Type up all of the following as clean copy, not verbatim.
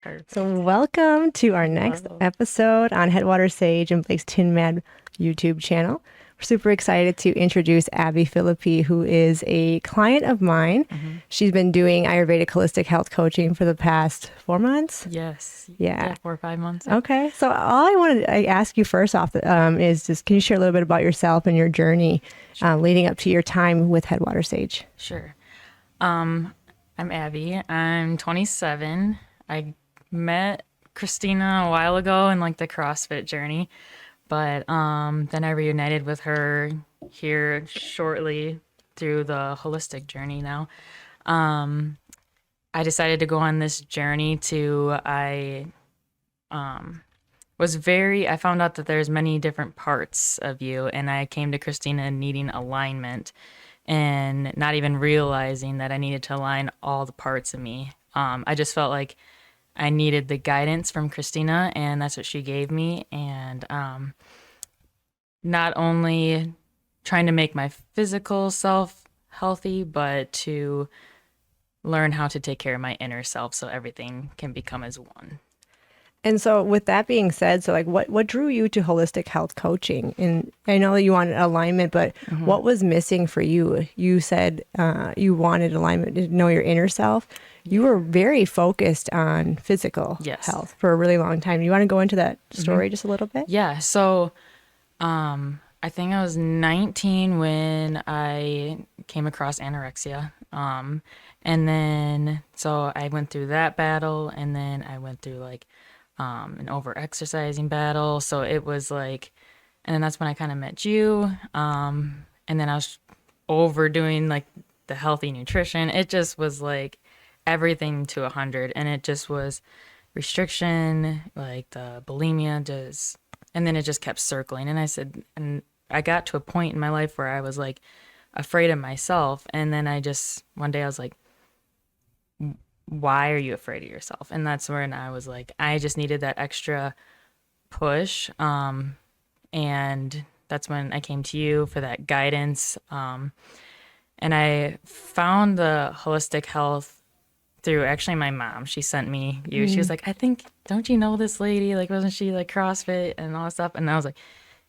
Perfect. So, welcome to our next Hello. episode on Headwater Sage and Blakes Tinman YouTube channel. We're super excited to introduce Abbie Phillipi, who is a client of mine. hmm She's been doing Ayurvedic holistic health coaching for the past 4 months. Yes. Yeah. Yeah, 4 or 5 months. Yeah. Okay. So, all I wanted to ask you first off is just can you share a little bit about yourself and your journey Sure. leading up to your time with Headwater Sage? Sure. Um, I'm Abby. I'm 27. I met Khrystyna a while ago in like the CrossFit journey, but then I reunited with her here shortly through the holistic journey now. Um, I decided to go on this journey um I found out that there's many different parts of you, and I came to Khrystyna needing alignment and not even realizing that I needed to align all the parts of me. I just felt like I needed the guidance from Khrystyna, and that's what she gave me. And not only trying to make my physical self healthy, but to learn how to take care of my inner self so everything can become as one. And so, with that being said, so like, what drew you to holistic health coaching? And I know that you wanted alignment, but hmm what was missing for you? You said you wanted alignment to know your inner self. You were very focused on physical Yes. health for a really long time. You want to go into that hmm story just a little bit? Yeah. So I think I was 19 when I came across anorexia. And then so I went through that battle, and then I went through like an over exercising battle. So it was like, and then that's when I kind of met you. And then I was overdoing like the healthy nutrition. It just was like everything to 100, and it just was restriction, like the bulimia, just, and then it just kept circling. And I said, and I got to a point in my life where I was like afraid of myself, and then I just one day I was like, why are you afraid of yourself? And that's when I was like, I just needed that extra push. And that's when I came to you for that guidance. And I found the holistic health through actually my mom. She sent me you. She was like, I think, don't you know this lady? Like, wasn't she like CrossFit and all that stuff? And I was like,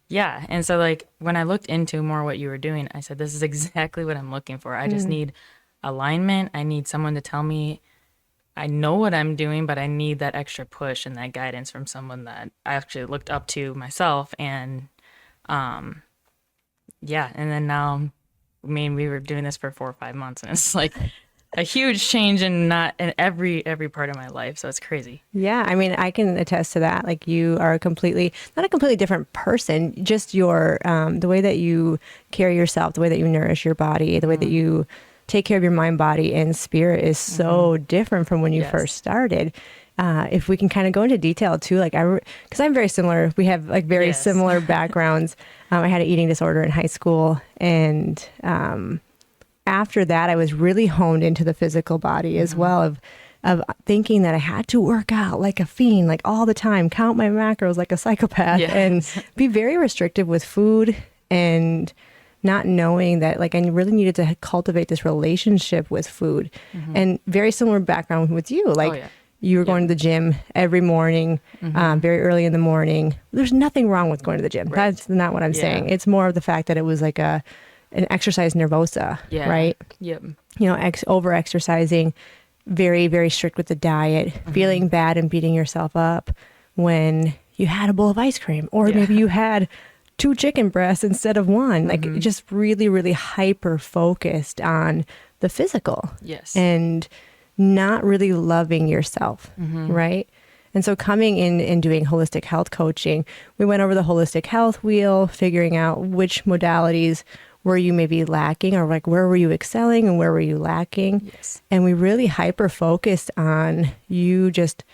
yeah. And so, like, when I looked into more what you were doing, I said, this is exactly what I'm looking for. I just Mm. need alignment. I need someone to tell me I know what I'm doing, but I need that extra push and that guidance from someone that I actually looked up to myself. And yeah, and then now, I mean, we were doing this for 4 or 5 months, and it's like a huge change in not in every part of my life. So it's crazy. Yeah, I mean, I can attest to that. Like, you are not a completely different person, just your, the way that you carry yourself, the way that you nourish your body, the way that Mm-hmm. you take care of your mind, body, and spirit is Mm-hmm. so different from when you first Yes. started. If we can kind of go into detail too, like because I'm very similar. We have like very Yes. similar backgrounds. I had an eating disorder in high school, and after that, I was really honed into the physical body as Mm-hmm. well of thinking that I had to work out like a fiend, like all the time, count my macros like a psychopath, and Yes. be very restrictive with food, and not knowing that like I really needed to cultivate this relationship with food. Mm-hmm. And very similar background with you, Oh like yeah. you were Yep. going to the gym every morning, Mm-hmm. very early in the morning. There's nothing wrong with going to the gym. Right. That's not what I'm saying. Yeah. It's more of the fact that it was like an exercise nervosa, Yeah. right? Yep. Over exercising, very, very strict with the diet, Mm-hmm. feeling bad and beating yourself up when you had a bowl of ice cream, or Yeah. maybe you had two chicken breasts instead of one. Like, Mm-hmm. just really, really hyper focused on the physical Yes. and not really loving yourself, Mm-hmm. right? And so coming in and doing holistic health coaching, we went over the holistic health wheel, figuring out which modalities were you maybe lacking, or like where were you excelling and where were you lacking. Yes. And we really hyper focused on you just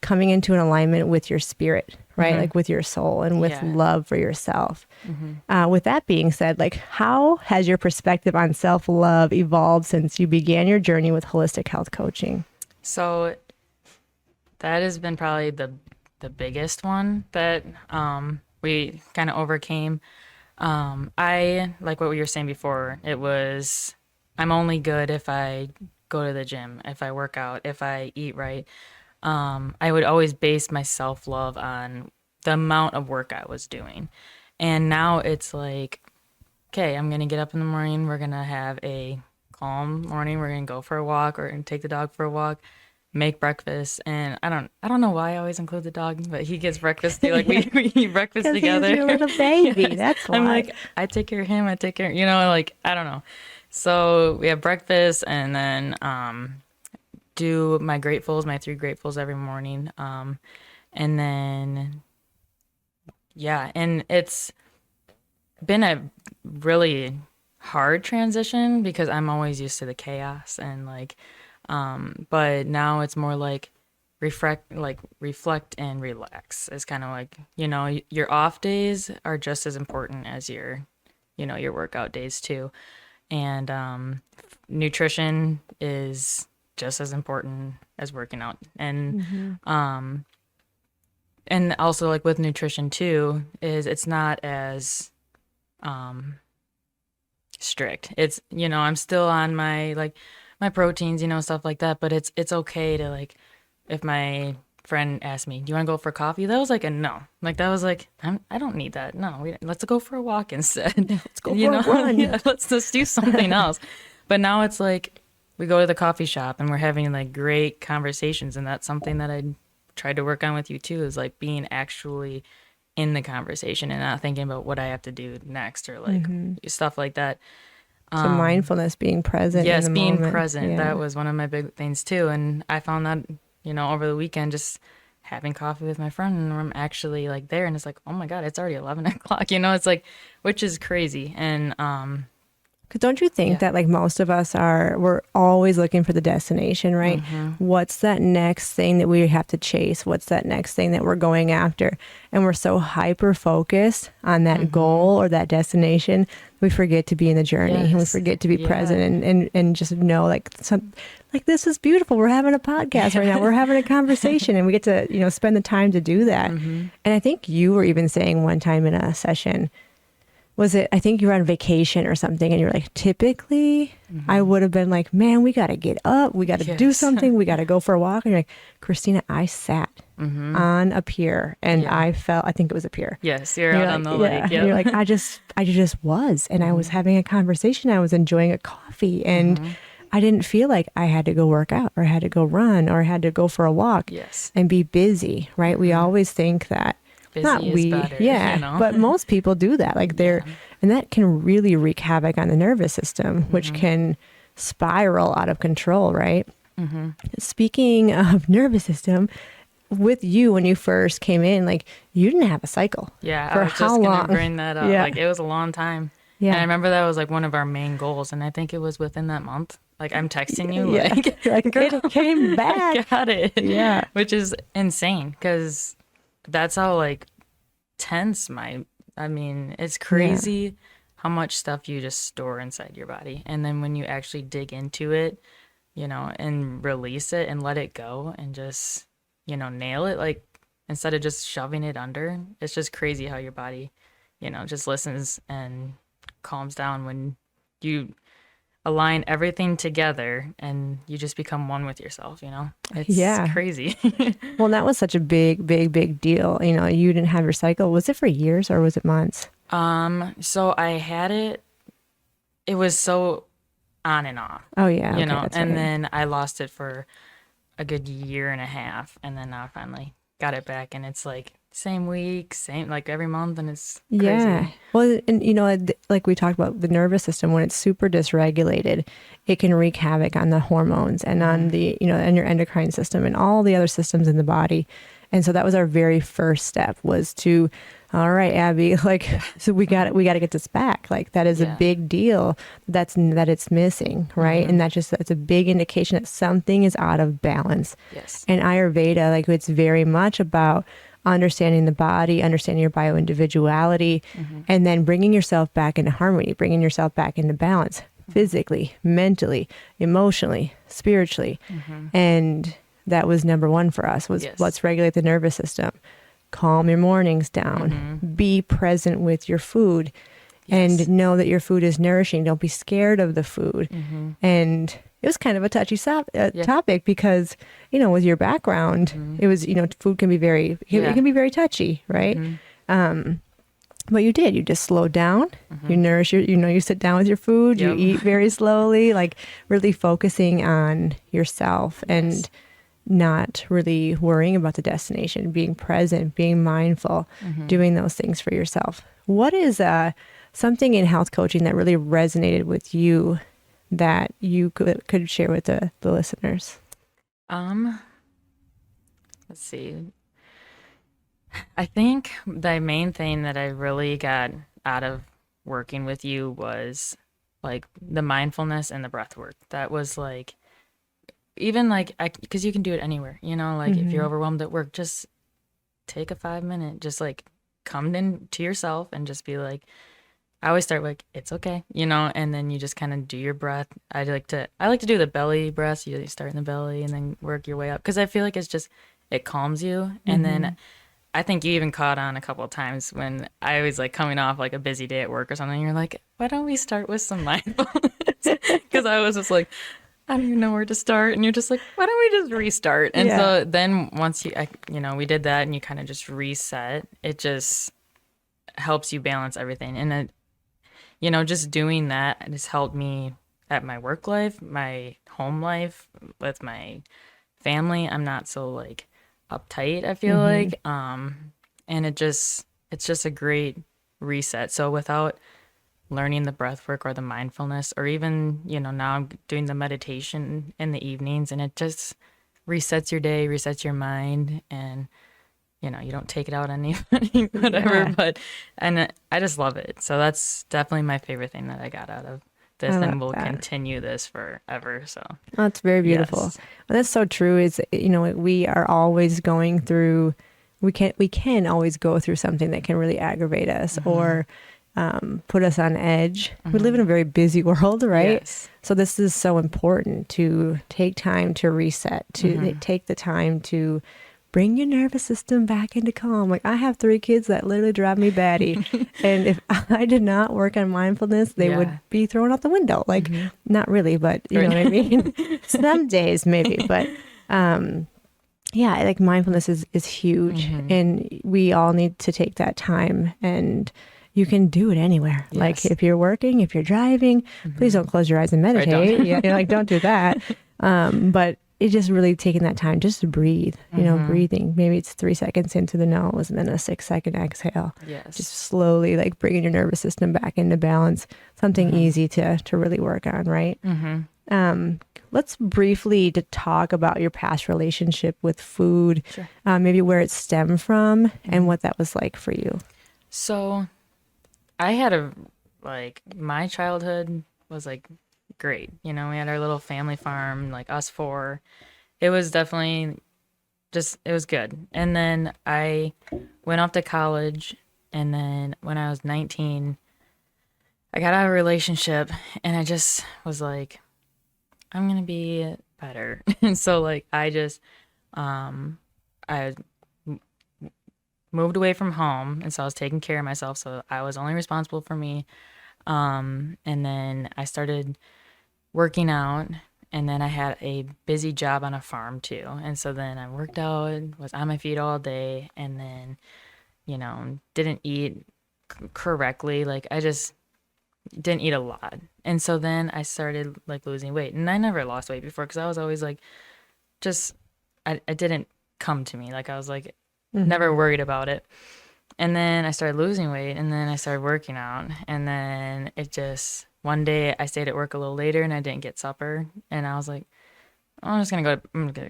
coming into an alignment with your spirit, right? Mm-hmm. Like with your soul and with Yeah. love for yourself. Mm-hmm. With that being said, like, how has your perspective on self-love evolved since you began your journey with holistic health coaching? So that has been probably the biggest one that we kind of overcame. I like what we were saying before. It was I'm only good if I go to the gym, if I work out, if I eat right. I would always base my self-love on the amount of work I was doing. And now it's like, okay, I'm going to get up in the morning. We're going to have a calm morning. We're going to go for a walk or take the dog for a walk, make breakfast. And I don't know why I always include the dog, but he gets breakfast too. Like Yeah. we eat breakfast Because he's together. your little baby. Yes. That's I'm why. like, I take care of him. I take care, like, I don't know. So we have breakfast and then, do my gratefuls, my 3 gratefuls every morning. And then, yeah, and it's been a really hard transition because I'm always used to the chaos and like, but now it's more like reflect and relax. It's kind of like, your off days are just as important as your workout days too. And nutrition is just as important as working out. And also like with nutrition too is it's not as strict. It's I'm still on my proteins, stuff like that, but it's okay to like if my friend asked me, "Do you want to go for coffee?" That was like a no. Like that was like I don't need that. No, let's go for a walk instead. Let's go for a run. Yeah, let's just do something else. But now it's like we go to the coffee shop and we're having like great conversations, and that's something that I tried to work on with you too, is like being actually in the conversation and not thinking about what I have to do next or like stuff like that. So mindfulness, being present. Yes, in the being moment. present. Yeah. That was one of my big things too. And I found that, over the weekend, just having coffee with my friend and I'm actually like there and it's like, oh my God, it's already 11 o'clock, it's like, which is crazy. And, Because don't you think that like most of us we're always looking for the destination, right? What's that next thing that we have to chase? What's that next thing that we're going after? And we're so hyper focused on that goal or that destination, we forget to be in the journey and we forget to be present and just know like this is beautiful. We're having a podcast right now. We're having a conversation and we get to, spend the time to do that. And I think you were even saying one time in a session, I think you were on vacation or something and you're like, typically I would have been like, man, we got to get up. We got to do something. We got to go for a walk. And you're like, Khrystyna, I sat on a pier and I think it was a pier. Yes, you're out on the lake. Yep. And you're like, I just was. And I was having a conversation. I was enjoying a coffee and I didn't feel like I had to go work out or I had to go run or I had to go for a walk and be busy, right? We always think that. Busy is better, but most people do that. Like and that can really wreak havoc on the nervous system, which can spiral out of control, right? Speaking of nervous system, with you when you first came in, like you didn't have a cycle. Yeah, for I was how just long? gonna bring that up. Like it was a long time. Yeah, and I remember that was like one of our main goals, and I think it was within that month. Like I'm texting you, like it came back. Got it. Yeah, which is insane because that's how like tense it's crazy how much stuff you just store inside your body, and then when you actually dig into it, and release it and let it go and just nail it, like instead of just shoving it under, it's just crazy how your body just listens and calms down when you align everything together and you just become one with yourself. It's crazy. Well, that was such a big deal. You didn't have your cycle. Was it for years or was it months? So I had it was so on and off. Oh yeah. And then I lost it for a good year and a half, and then I finally got it back, and it's like same week, same like every month, and it's crazy. Yeah. Well, and like we talked about the nervous system, when it's super dysregulated, it can wreak havoc on the hormones and on the and your endocrine system and all the other systems in the body. And so that was our very first step, was to, all right, Abbie, like, so we got to get this back. Like that is a big deal that it's missing, right? And that's a big indication that something is out of balance. Yes. And Ayurveda, like it's very much about understanding the body, understanding your bioindividuality, and then bringing yourself back into harmony, bringing yourself back into balance, physically, mentally, emotionally, spiritually. And that was number one for us, was let's regulate the nervous system, calm your mornings down, be present with your food. Yes. and know that your food is nourishing. Don't be scared of the food. Mm-hmm. And it was kind of a touchy Yeah. topic because, with your background, Mm-hmm. it was, food can be it Yeah. can be very touchy, right? Mm-hmm. But you just slow down, Mm-hmm. you nourish you sit down with your food, you Yep. eat very slowly, like really focusing on yourself Yes. and not really worrying about the destination, being present, being mindful, Mm-hmm. doing those things for yourself. What is something in health coaching that really resonated with you that you could share with the listeners? Um, let's see. I think the main thing that I really got out of working with you was like the mindfulness and the breath work. That was like, even like, because you can do it anywhere, like if you're Mm-hmm. overwhelmed at work, just take a 5 minute, just like come in to yourself and just be like, I always start like, it's okay, and then you just kind of do your breath. I like to do the belly breaths. You start in the belly and then work your way up because I feel like it calms you. And Mm-hmm. then I think you even caught on a couple of times when I was like coming off like a busy day at work or something. You're like, why don't we start with some mindfulness? Because I was just like, I don't even know where to start. And you're just like, why don't we just restart? And Yeah. so then once we did that and you kind of just reset, it just helps you balance everything. And just doing that has helped me at my work life, my home life, with my family. I'm not so like uptight, I feel Mm-hmm. like. And it's just a great reset. So without learning the breath work or the mindfulness, or even, now I'm doing the meditation in the evenings, and it just resets your day, resets your mind, and you don't take it out on anybody, whatever, Yeah. but, and I just love it. So that's definitely my favorite thing that I got out of I this, love and we'll that. continue this forever. So, That's very beautiful. yes. And that's so true. Is we are always going through. We can always go through something that can really aggravate us Mm-hmm. or put us on edge. We live in Mm-hmm. a very busy world, right? Yes. So this is so important to take time to reset, to Mm-hmm. take the time to bring your nervous system back into calm. Like I have 3 kids that literally drive me batty. And if I did not work on mindfulness, they would Yeah. be thrown out the window. Like Mm-hmm. not really, but you know Right. what I mean? Some days maybe, but yeah, like mindfulness is huge Mm-hmm. and we all need to take that time and you can do it anywhere. Like Yes. if you're working, if you're driving, please Mm-hmm. don't close your eyes and Right. Don't. meditate. Yeah, like don't do that. But it's just really taking that time just to breathe, Mm-hmm. breathing. Maybe it's 3 seconds into the nose and then a 6 second exhale. Just Yes. slowly like bringing your nervous system back into balance. Something Mm-hmm. easy to really work on, right? Mm-hmm. Um, let's briefly to talk about your past relationship with food, Sure. maybe where it stemmed from and Mm-hmm. what that was like for you. So I had my childhood was like great. We had our little family farm, like us four. It was definitely it was good. And then I went off to college. And then when I was 19, I got out of a relationship and I just was like, I'm going to be better. And so, like, um, I moved away from home. And so I was taking care of myself. So I was only responsible for me. And then I started working out, and then I had a busy job on a farm too. And so then I worked out, was on my feet all day, and then, didn't eat correctly. Like I just didn't eat a lot. And so then I started like losing weight. And I never lost weight before because I was always like, just, I didn't come to me. Like I was like, never Mm-hmm. worried about it. And then I started losing weight, and then I started working out. And then one day I stayed at work a little later and I didn't get supper. And I was like, oh, I'm gonna go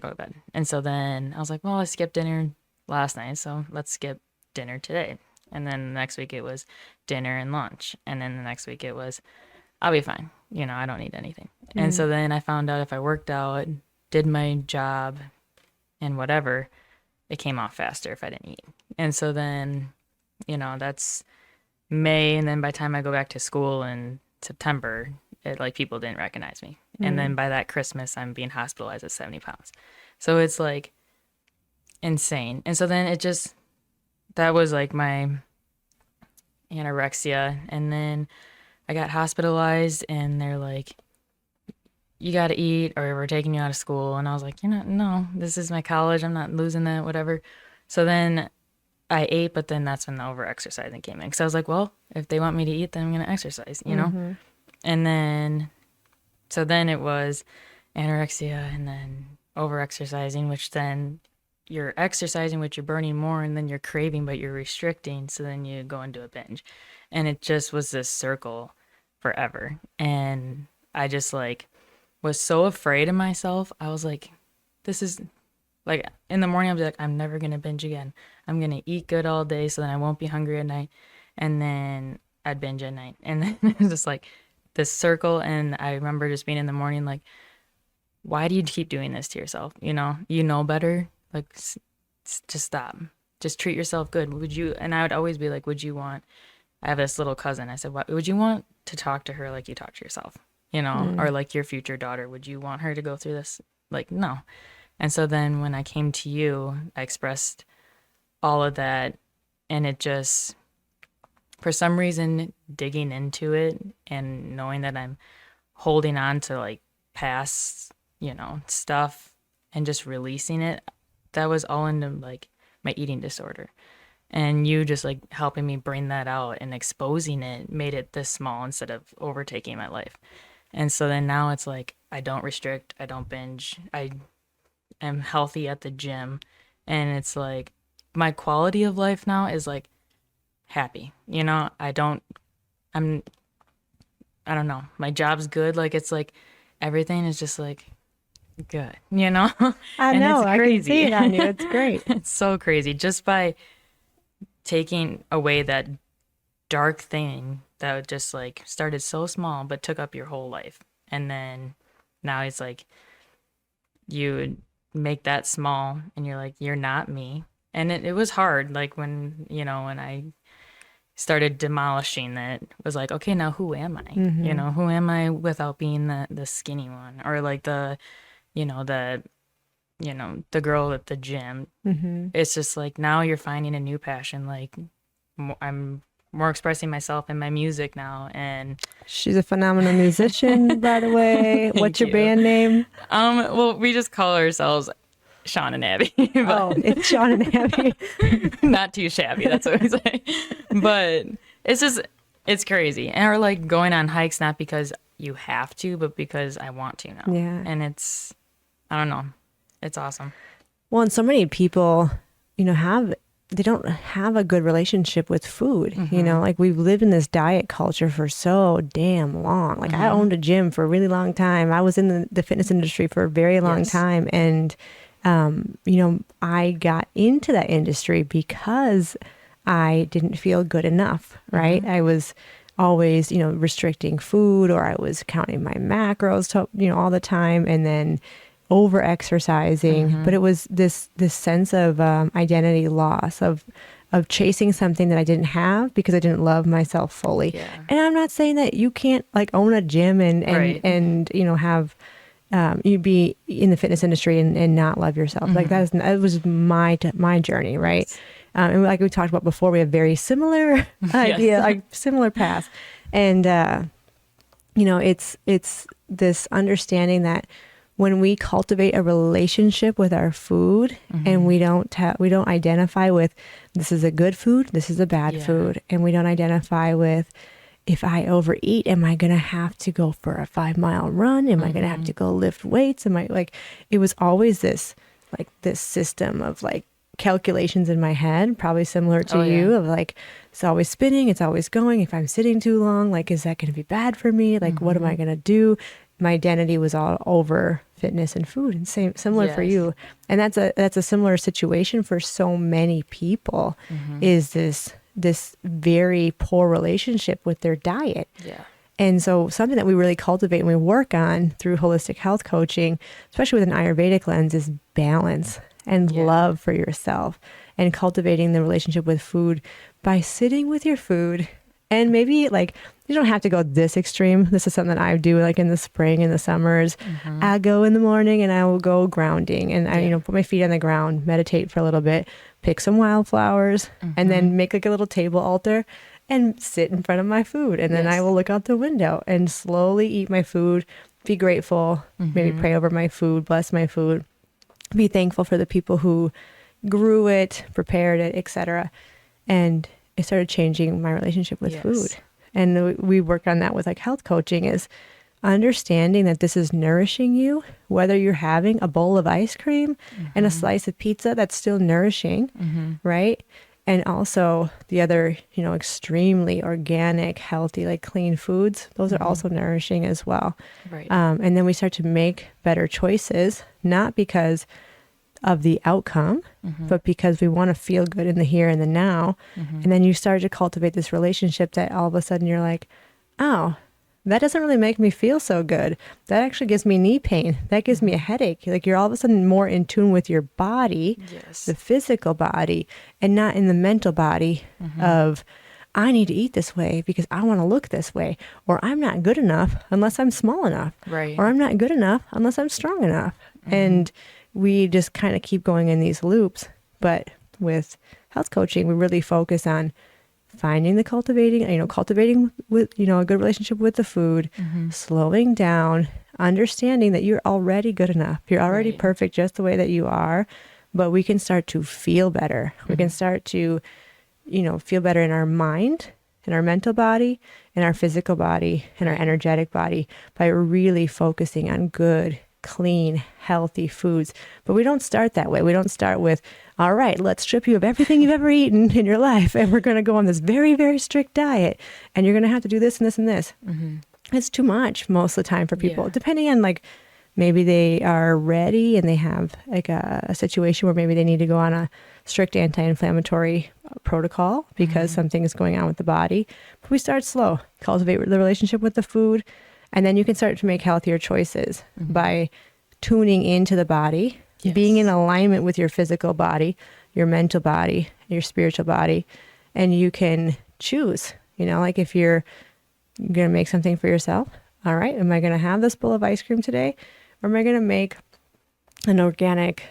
to bed. And so then I was like, well, I skipped dinner last night, so let's skip dinner today. And then the next week it was dinner and lunch. And then the next week it was, I'll be fine. I don't need anything. And Mm-hmm. so then I found out if I worked out, did my job and whatever, it came off faster if I didn't eat. And so then, that's May. And then by the time I go back to school in September, like people didn't recognize me. And then by that Christmas, I'm being hospitalized at 70 pounds. So it's like insane. And so then that was like my anorexia, and then I got hospitalized, and they're like, you got to eat or we're taking you out of school. And I was like, no, this is my college. I'm not losing that, whatever. So then I ate, but then that's when the over exercising came in. Cause I was like, well, if they want me to eat, then I'm going to exercise, you know? And then, so then it was anorexia and then over exercising, which then you're exercising, which you're burning more, and then you're craving, but you're restricting. So then you go into a binge. And it just was this circle forever. And I just like, was so afraid of myself. I was like, this is like in the morning, I'll be like, I'm never going to binge again. I'm going to eat good all day so then I won't be hungry at night. And then I'd binge at night. And then it was just like this circle. And I remember just being in the morning, like, why do you keep doing this to yourself? You know better. Like, just stop. Just treat yourself good. Would you? And I would always be like, would you want, I have this little cousin. I said, what would you want to talk to her like you talk to yourself? Or like your future daughter, would you want her to go through this? Like, no. And so then when I came to you, I expressed all of that, and it just, for some reason, digging into it and knowing that I'm holding on to like past, stuff and just releasing it, that was all into like my eating disorder. And you just like helping me bring that out and exposing it made it this small instead of overtaking my life. And so then now it's like, I don't restrict, I don't binge, I am healthy at the gym. And it's like, my quality of life now is like happy. I don't know. My job's good. Like, it's like, everything is just like good, I and know, it's I can crazy. see it on you. It's great. It's so crazy. Just by taking away that dark thing that just like started so small but took up your whole life, and then now it's like you would make that small and you're like, you're not me. And it was hard, like when I started demolishing that, it was like, okay, now who am I? Who am I without being the skinny one, or like the the girl at the gym. It's just like, now you're finding a new passion. Like, I'm more expressing myself in my music now. And She's a phenomenal musician, by the way. What's your band name? Well, we just call ourselves Sean and Abbie. But It's Sean and Abbie. not too shabby, that's what we say. But it's crazy. And we're like going on hikes, not because you have to, but because I want to now. Yeah. And I don't know. It's awesome. Well, and so many people, they don't have a good relationship with food. Like, we've lived in this diet culture for so damn long. Like, I owned a gym for a really long time. I was in the fitness industry for a very long time. And, I got into that industry because I didn't feel good enough, right? I was always, restricting food, or I was counting my macros, all the time, and then over exercising. But it was this sense of identity loss, of chasing something that I didn't have because I didn't love myself fully. Yeah. And I'm not saying that you can't like own a gym and Right. have you be in the fitness industry and not love yourself. Like, that was my journey, right? And like we talked about before, we have very similar idea, like similar paths. And it's this understanding that when we cultivate a relationship with our food, and we don't identify with, this is a good food, this is a bad food, and we don't identify with, if I overeat, am I going to have to go for a 5-mile run? Am I going to have to go lift weights? It was always this system of like calculations in my head, probably similar to you, of like, it's always spinning, it's always going. If I'm sitting too long, like, is that going to be bad for me? Like, what am I going to do? My identity was all over fitness and food, and similar for you. And that's a similar situation for so many people, is this very poor relationship with their diet. Yeah. And so something that we really cultivate and we work on through holistic health coaching, especially with an Ayurvedic lens, is balance and love for yourself, and cultivating the relationship with food by sitting with your food. And maybe like, you don't have to go this extreme. This is something that I do like in the spring and the summers. I go in the morning and I will go grounding, and I, put my feet on the ground, meditate for a little bit, pick some wildflowers, and then make like a little table altar and sit in front of my food. And then I Yes. will look out the window and slowly eat my food, be grateful, maybe pray over my food, bless my food, be thankful for the people who grew it, prepared it, etc. And it started changing my relationship with food. Yes. And we work on that with like health coaching, is understanding that this is nourishing you, whether you're having a bowl of ice cream and a slice of pizza, that's still nourishing, right? And also the other, extremely organic, healthy, like clean foods, those are also nourishing as well. Right. And then we start to make better choices, not because of the outcome, but because we want to feel good in the here and the now. And then you start to cultivate this relationship that all of a sudden you're like, oh, that doesn't really make me feel so good. That actually gives me knee pain. That gives me a headache. Like you're all of a sudden more in tune with your body, Yes. the physical body, and not in the mental body of, I need to eat this way because I want to look this way, or I'm not good enough unless I'm small enough, Right. or I'm not good enough unless I'm strong enough. And we just kind of keep going in these loops. But with health coaching, we really focus on finding the cultivating with, a good relationship with the food, slowing down, understanding that you're already good enough. You're already Right. perfect just the way that you are, but we can start to feel better. We can start to, feel better in our mind, in our mental body, in our physical body, in our energetic body by really focusing on good, clean, healthy foods. But we don't start that way. We don't start with, all right, let's strip you of everything you've ever eaten in your life, and we're going to go on this very, very strict diet, and you're going to have to do this and this and this. It's too much most of the time for people, Yeah. depending on like, maybe they are ready and they have like a situation where maybe they need to go on a strict anti-inflammatory protocol because something is going on with the body. But we start slow, cultivate the relationship with the food, and then you can start to make healthier choices by tuning into the body, Yes. being in alignment with your physical body, your mental body, your spiritual body, and you can choose, like if you're going to make something for yourself, all right, am I going to have this bowl of ice cream today? Or am I going to make an organic,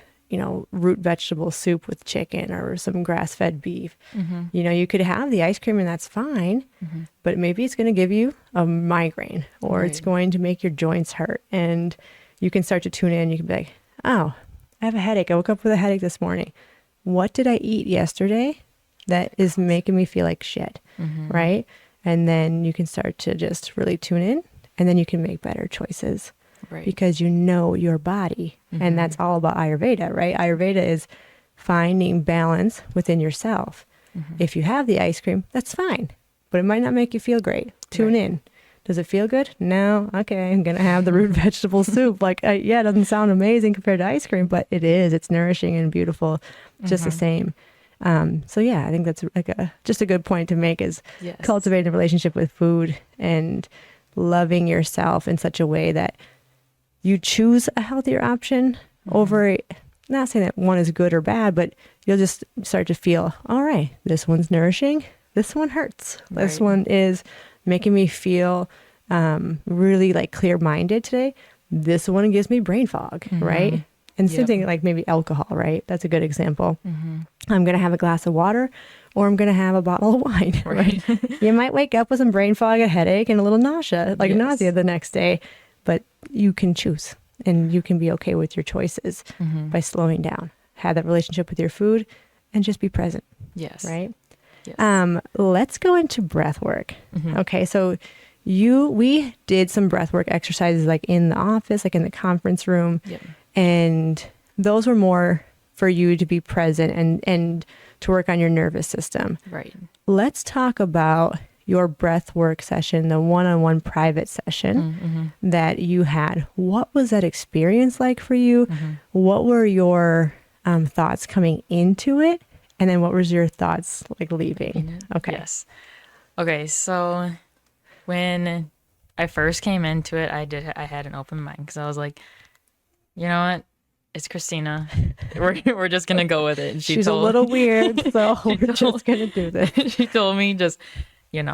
root vegetable soup with chicken or some grass-fed beef? You could have the ice cream and that's fine, but maybe it's going to give you a migraine or it's Right. going to make your joints hurt. And you can start to tune in. You can be like, oh, I have a headache. I woke up with a headache this morning. What did I eat yesterday that is making me feel like shit, right? And then you can start to just really tune in, and then you can make better choices. Right. Because you know your body. And that's all about Ayurveda, right? Ayurveda is finding balance within yourself. If you have the ice cream, that's fine, but it might not make you feel great. Tune Right. in. Does it feel good? No. Okay, I'm going to have the root vegetable soup. Like, yeah, it doesn't sound amazing compared to ice cream, but it is. It's nourishing and beautiful, just the same. So yeah, I think that's like just a good point to make is Yes. cultivating a relationship with food and loving yourself in such a way that you choose a healthier option over, not saying that one is good or bad, but you'll just start to feel, all right, this one's nourishing. This one hurts. This Right. one is making me feel really like clear-minded today. This one gives me brain fog, right? And same Yep. thing like maybe alcohol, right? That's a good example. I'm going to have a glass of water or I'm going to have a bottle of wine, right? You might wake up with some brain fog, a headache, and a little nausea, like Yes. nausea the next day, but you can choose and you can be okay with your choices by slowing down, have that relationship with your food, and just be present, Yes. right? Yes. Let's go into breath work. Okay, so we did some breath work exercises like in the office, like in the conference room, Yep. and those were more for you to be present and to work on your nervous system. Right. Let's talk about your breath work session, the one-on-one private session that you had. What was that experience like for you? What were your thoughts coming into it? And then what was your thoughts like leaving? Okay. Yes. Okay. So when I first came into it, I had an open mind because I was like, you know what? It's Khrystyna. We're just gonna go with it. And She's a little weird, so we're told- just gonna do this. she told me just, when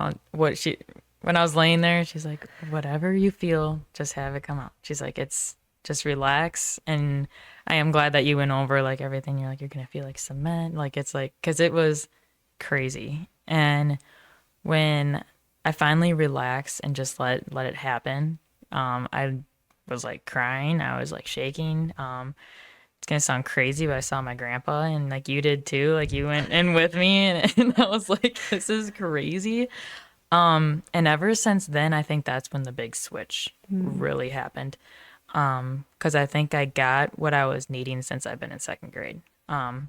I was laying there, she's like, whatever you feel, just have it come out. She's like, it's just relax. And I am glad that you went over like everything. You're like, you're gonna feel like cement. Like it's like, cause it was crazy. And when I finally relaxed and just let it happen, I was like crying. I was like shaking. It's gonna sound crazy, but I saw my grandpa, and like you did too. Like you went in with me, and I was like, this is crazy. And ever since then, I think that's when the big switch really happened. Because I think I got what I was needing since I've been in second grade. My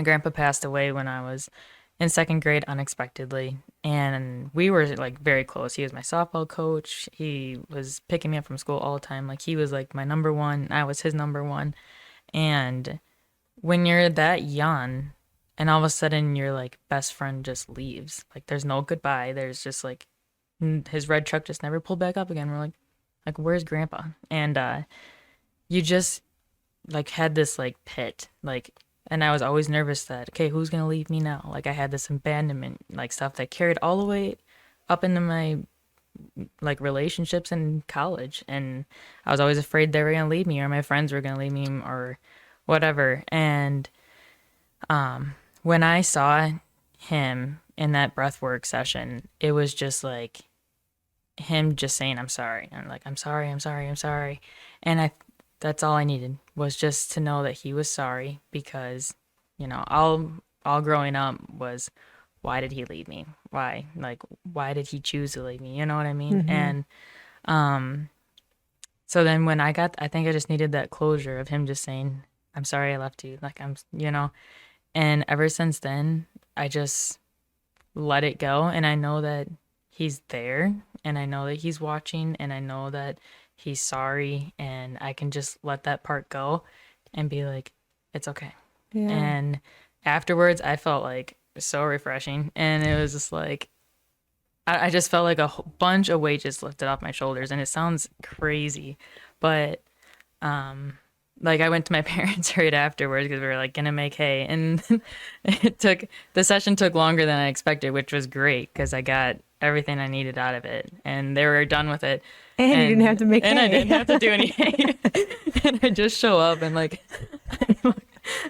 grandpa passed away when I was in second grade unexpectedly, and we were like very close. He was my softball coach. He was picking me up from school all the time. Like he was like my number one. I was his number one. And when you're that young, and all of a sudden your like best friend just leaves, like there's no goodbye. There's just like his red truck just never pulled back up again. We're like where's Grandpa? And you just like had this like pit, like, and I was always nervous that, okay, who's gonna leave me now? Like I had this abandonment like stuff that carried all the way up into my like relationships in college, and I was always afraid they were gonna leave me or my friends were gonna leave me or whatever. And when I saw him in that breathwork session, it was just like him just saying I'm sorry. I'm like, I'm sorry, I'm sorry, I'm sorry. And I that's all I needed was just to know that he was sorry, because, all growing up was, why did he leave me? Why? Like, why did he choose to leave me? You know what I mean? Mm-hmm. And so then when I think I just needed that closure of him just saying, I'm sorry I left you. Like, and ever since then, I just let it go. And I know that he's there, and I know that he's watching, and I know that he's sorry, and I can just let that part go and be like, it's okay. Yeah. And afterwards, I felt like so refreshing. And it was just like, I just felt like a bunch of weight just lifted off my shoulders. And it sounds crazy, but like I went to my parents right afterwards because we were like gonna make hay, and the session took longer than I expected, which was great because I got everything I needed out of it, and they were done with it, And you didn't have to make and I hay. didn't have to do any hay, and I just show up and like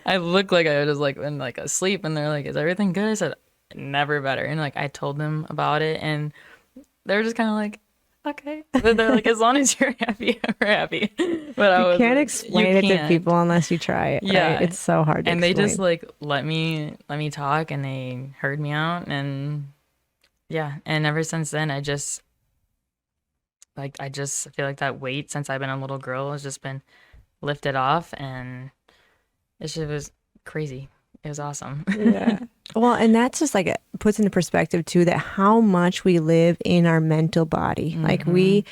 I look like I was like in like asleep, and they're like, "Is everything good?" I said, "Never better," and like I told them about it, and they were just kind of like, okay. But they're like, as long as you're happy, we're happy. But I You was can't like, you explain it to can't. people unless you try it, right? Yeah. It's so hard to And they just explain. like let me talk, and they heard me out, and yeah. And ever since then I just feel like that weight since I've been a little girl has just been lifted off, and it just was crazy. It was awesome. Yeah. Well, and that's just like it puts into perspective too that how much we live in our mental body. Like we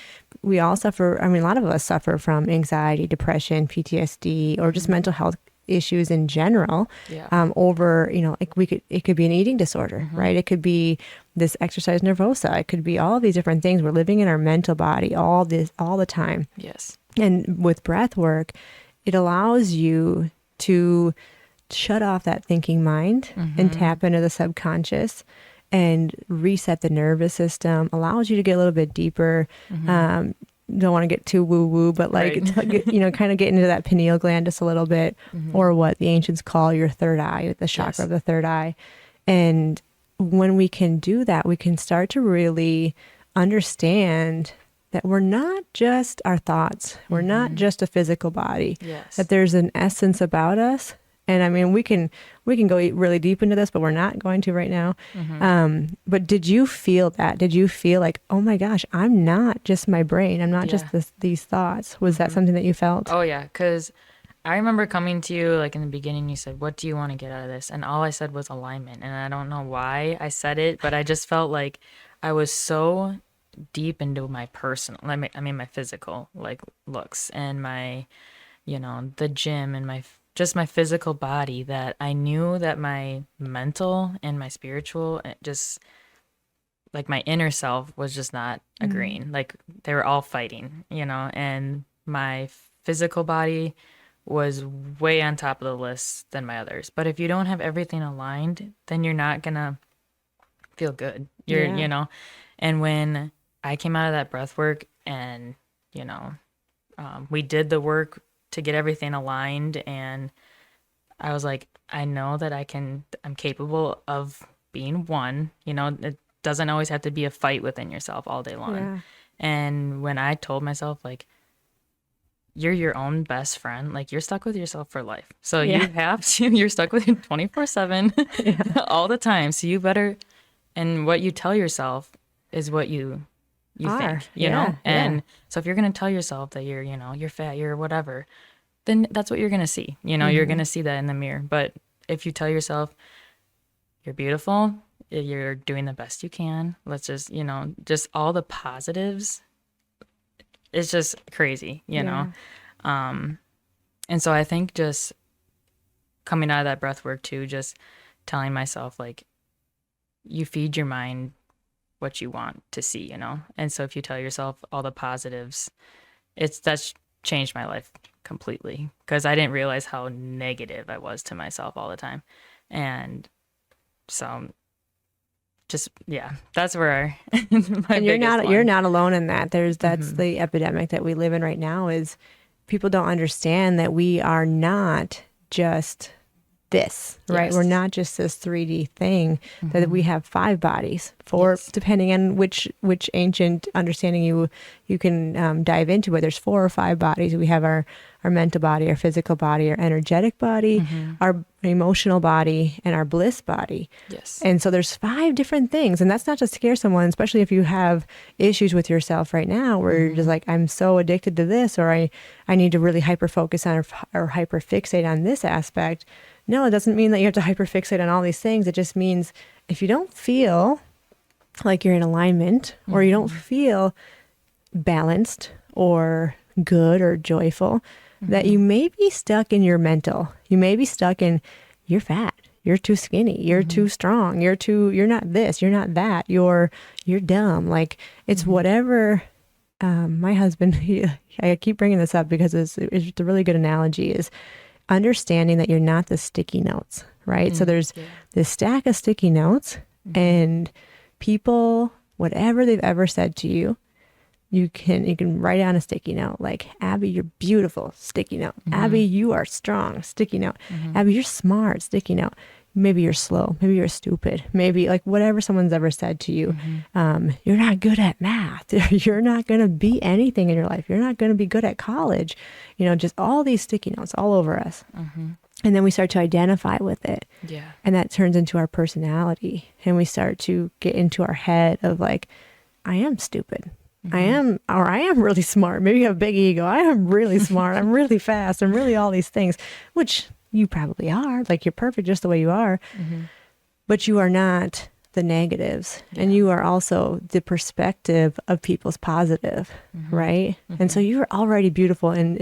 all suffer, I mean, a lot of us suffer from anxiety, depression, PTSD, or just mental health issues in general. Yeah. Over, like it could be an eating disorder, right? It could be this exercise nervosa. It could be all of these different things. We're living in our mental body all the time. Yes. And with breath work, it allows you to shut off that thinking mind and tap into the subconscious and reset the nervous system, allows you to get a little bit deeper. Don't want to get too woo woo, but like, Right. kind of get into that pineal gland just a little bit, or what the ancients call your third eye, the chakra of the third eye. And when we can do that, we can start to really understand that we're not just our thoughts. We're not just a physical body. Yes. That there's an essence about us. And I mean, we can go really deep into this, but we're not going to right now. But did you feel that? Did you feel like, oh my gosh, I'm not just my brain. I'm not just these thoughts. Was that something that you felt? Oh yeah, because I remember coming to you like in the beginning, you said, what do you want to get out of this? And all I said was alignment. And I don't know why I said it, but I just felt like I was so deep into my personal, I mean, my physical like looks and my, the gym and just my physical body, that I knew that my mental and my spiritual, just like my inner self was just not agreeing. Like they were all fighting, and my physical body was way on top of the list than my others. But if you don't have everything aligned, then you're not gonna feel good. And when I came out of that breath work and, we did the work to get everything aligned, and I was like, I know that I'm capable of being one. doesn't always have to be a fight within yourself all day long. Yeah. And when I told myself, like, you're your own best friend, like, you're stuck with yourself for life. So you Yeah. have to, you're stuck with it 24/7 Yeah. all the time. So you better, and what you tell yourself is what you Are. think, you Yeah. know? And Yeah. so if you're going to tell yourself that you're, you're fat, you're whatever, then that's what you're going to see. You're going to see that in the mirror. But if you tell yourself you're beautiful, you're doing the best you can, let's just, just all the positives, it's just crazy, Yeah. And so I think just coming out of that breath work too, just telling myself, like, you feed your mind what you want to see, And so if you tell yourself all the positives, that's changed my life completely, because I didn't realize how negative I was to myself all the time. And so just, yeah, that's where my And you're biggest you're one. not alone in that. That's the epidemic that we live in right now, is people don't understand that we are not just this, right? Yes. We're not just this 3D thing, that we have 5 bodies, 4, Yes. depending on which ancient understanding you can dive into, but there's 4 or 5 bodies. We have our mental body, our physical body, our energetic body, our emotional body, and our bliss body. Yes. And so there's 5 different things. And that's not to scare someone, especially if you have issues with yourself right now, where you're just like, I'm so addicted to this, or I need to really hyper focus on or hyper fixate on this aspect. No, it doesn't mean that you have to hyperfixate on all these things. It just means if you don't feel like you're in alignment, or you don't feel balanced or good or joyful, that you may be stuck in your mental. You may be stuck in, you're fat, you're too skinny, you're too strong, you're not this, you're not that, you're dumb. Like, it's whatever. My husband, I keep bringing this up because it's a really good analogy, is understanding that you're not the sticky notes, right? So there's this stack of sticky notes, and people, whatever they've ever said to you, you can write on a sticky note, like, Abbie, you're beautiful, sticky note. Abbie, you are strong, sticky note. Abbie, you're smart, sticky note. Maybe you're slow, maybe you're stupid, maybe, like, whatever someone's ever said to you. You're not good at math. You're not going to be anything in your life. You're not going to be good at college. Just all these sticky notes all over us. And then we start to identify with it. Yeah. And that turns into our personality. And we start to get into our head of, like, I am stupid. I am really smart. Maybe you have a big ego. I am really smart. I'm really fast. I'm really all these things, which you probably are. Like, you're perfect just the way you are. But you are not the negatives. And you are also the perspective of people's positive, right? And so you're already beautiful. And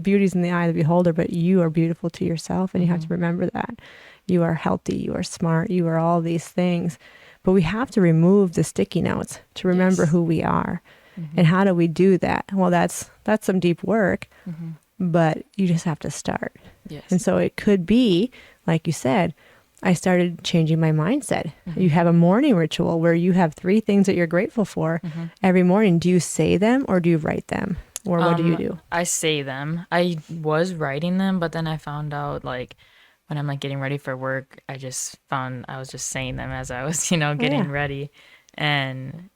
beauty's in the eye of the beholder, but you are beautiful to yourself. And you have to remember that. You are healthy. You are smart. You are all these things. But we have to remove the sticky notes to remember who we are. And how do we do that? Well, that's some deep work, but you just have to start. Yes. And so it could be, like you said, I started changing my mindset. You have a morning ritual where you have 3 things that you're grateful for every morning. Do you say them, or do you write them? Or what do you do? I say them. I was writing them, but then I found out, like, when I'm, like, getting ready for work, I just found I was just saying them as I was, getting ready. And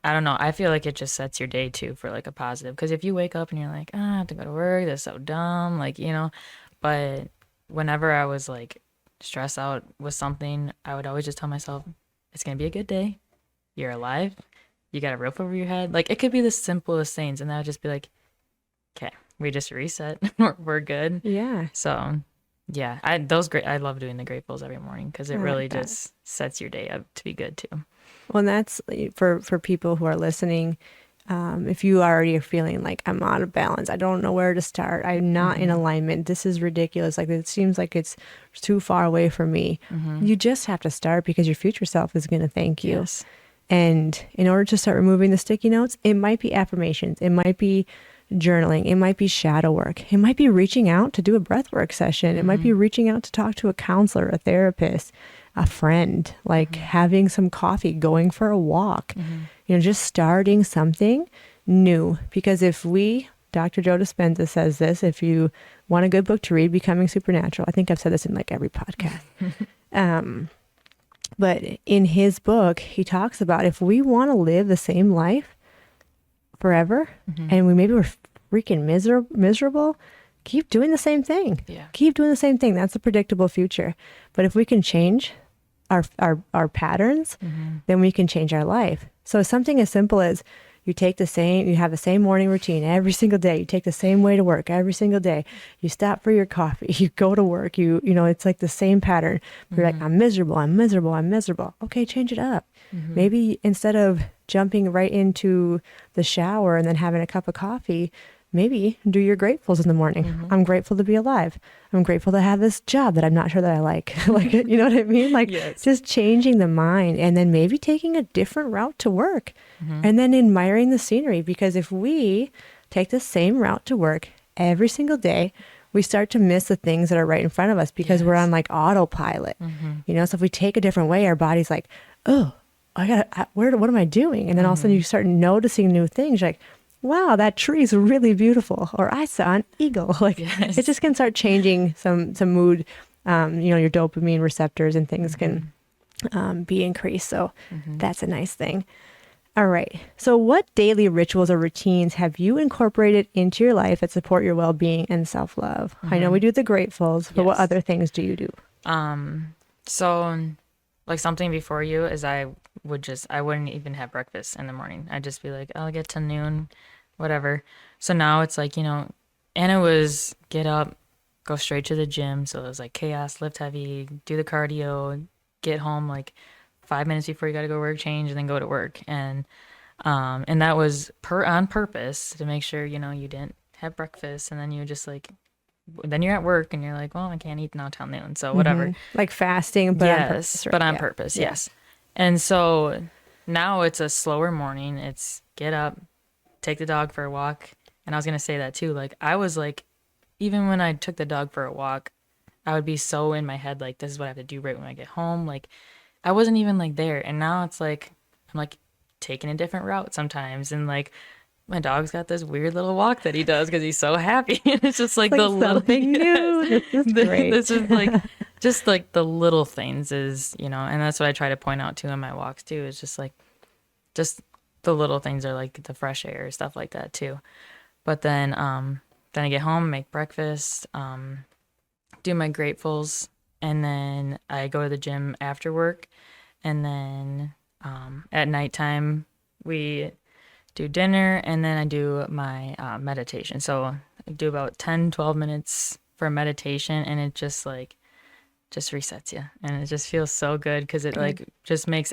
I don't know, I feel like it just sets your day too for, like, a positive. Because if you wake up and you're like, I have to go to work, that's so dumb, like, but whenever I was, like, stressed out with something, I would always just tell myself, it's gonna be a good day, you're alive, you got a roof over your head. Like, it could be the simplest things, and I would just be like, okay, we just reset. We're good. Yeah. So yeah, I love doing the gratefuls every morning, because it really just sets your day up to be good too. Well, and that's for people who are listening. If you already are feeling like, I'm out of balance, I don't know where to start, I'm not in alignment, this is ridiculous, like, it seems like it's too far away from me. You just have to start, because your future self is going to thank you. Yes. And in order to start removing the sticky notes, it might be affirmations, it might be journaling, it might be shadow work, it might be reaching out to do a breath work session, it might be reaching out to talk to a counselor, a therapist, a friend, like having some coffee, going for a walk, just starting something new. Because Dr. Joe Dispenza says this, if you want a good book to read, Becoming Supernatural. I think I've said this in, like, every podcast. But in his book, he talks about if we want to live the same life forever, and we're freaking miserable, keep doing the same thing. Yeah. Keep doing the same thing. That's a predictable future. But if we can change our patterns, then we can change our life. So something as simple as you have the same morning routine every single day. You take the same way to work every single day. You stop for your coffee. You go to work. It's like the same pattern. You're like, I'm miserable. Okay, change it up. Maybe instead of jumping right into the shower and then having a cup of coffee, maybe do your gratefuls in the morning. I'm grateful to be alive. I'm grateful to have this job that I'm not sure that I like. Like, you know what I mean? Like, yes. Just changing the mind, and then maybe taking a different route to work, and then admiring the scenery. Because if we take the same route to work every single day, we start to miss the things that are right in front of us because we're on like autopilot. So if we take a different way, our body's like, oh, what am I doing? And then all of a sudden you start noticing new things. You're like, wow, that tree is really beautiful. Or I saw an eagle. Like, it just can start changing some mood. Your dopamine receptors and things can be increased. So that's a nice thing. All right. So what daily rituals or routines have you incorporated into your life that support your well-being and self-love? I know we do the gratefuls, but what other things do you do? So like something before you is I wouldn't even have breakfast in the morning. I'd just be like, I'll get to noon, whatever. So now it's like, and it was get up, go straight to the gym. So it was like chaos, lift heavy, do the cardio, get home like 5 minutes before you got to go to work, change, and then go to work. And that was on purpose to make sure, you didn't have breakfast. And then you just like, then you're at work and you're like, well, I can't eat now till noon. So whatever. Like fasting, but on purpose. Right? But on purpose, yes. And so now it's a slower morning. It's get up, take the dog for a walk. And I was going to say that too. Like, I was like, even when I took the dog for a walk, I would be so in my head, like, this is what I have to do right when I get home. Like, I wasn't even like there. And now it's like, I'm like taking a different route sometimes. And like, my dog's got this weird little walk that he does because he's so happy. And it's just like, the little something new. This is great. This is like, just like the little things is, and that's what I try to point out too in my walks too, is just like, just the little things are like the fresh air, stuff like that too. But then I get home, make breakfast, do my gratefuls, and then I go to the gym after work. And then at nighttime, we do dinner, and then I do my meditation. So I do about 10, 12 minutes for meditation, and it just resets you. And it just feels so good because it like just makes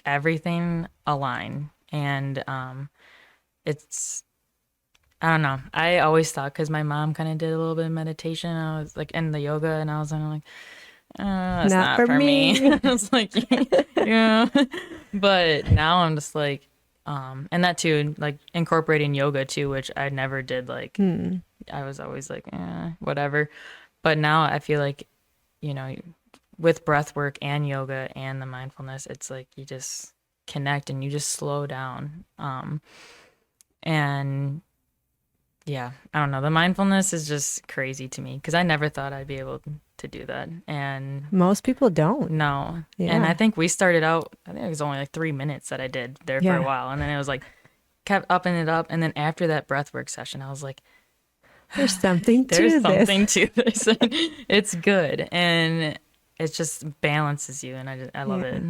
everything align. And it's, I don't know. I always thought, because my mom kind of did a little bit of meditation. I was like in the yoga, and I was like, that's not for me. I was like, yeah. But now I'm just like, and that too, like incorporating yoga too, which I never did. Like, I was always like, whatever. But now I feel like, with breath work and yoga and the mindfulness, it's like you just connect and you just slow down. And yeah, I don't know. The mindfulness is just crazy to me because I never thought I'd be able to do that. And most people don't. No. Yeah. And I think we started out, I think it was only like 3 minutes that I did there for a while. And then it was like, kept upping it up. And then after that breathwork session, I was like, there's something to this. It's good. And it just balances you. And I love it.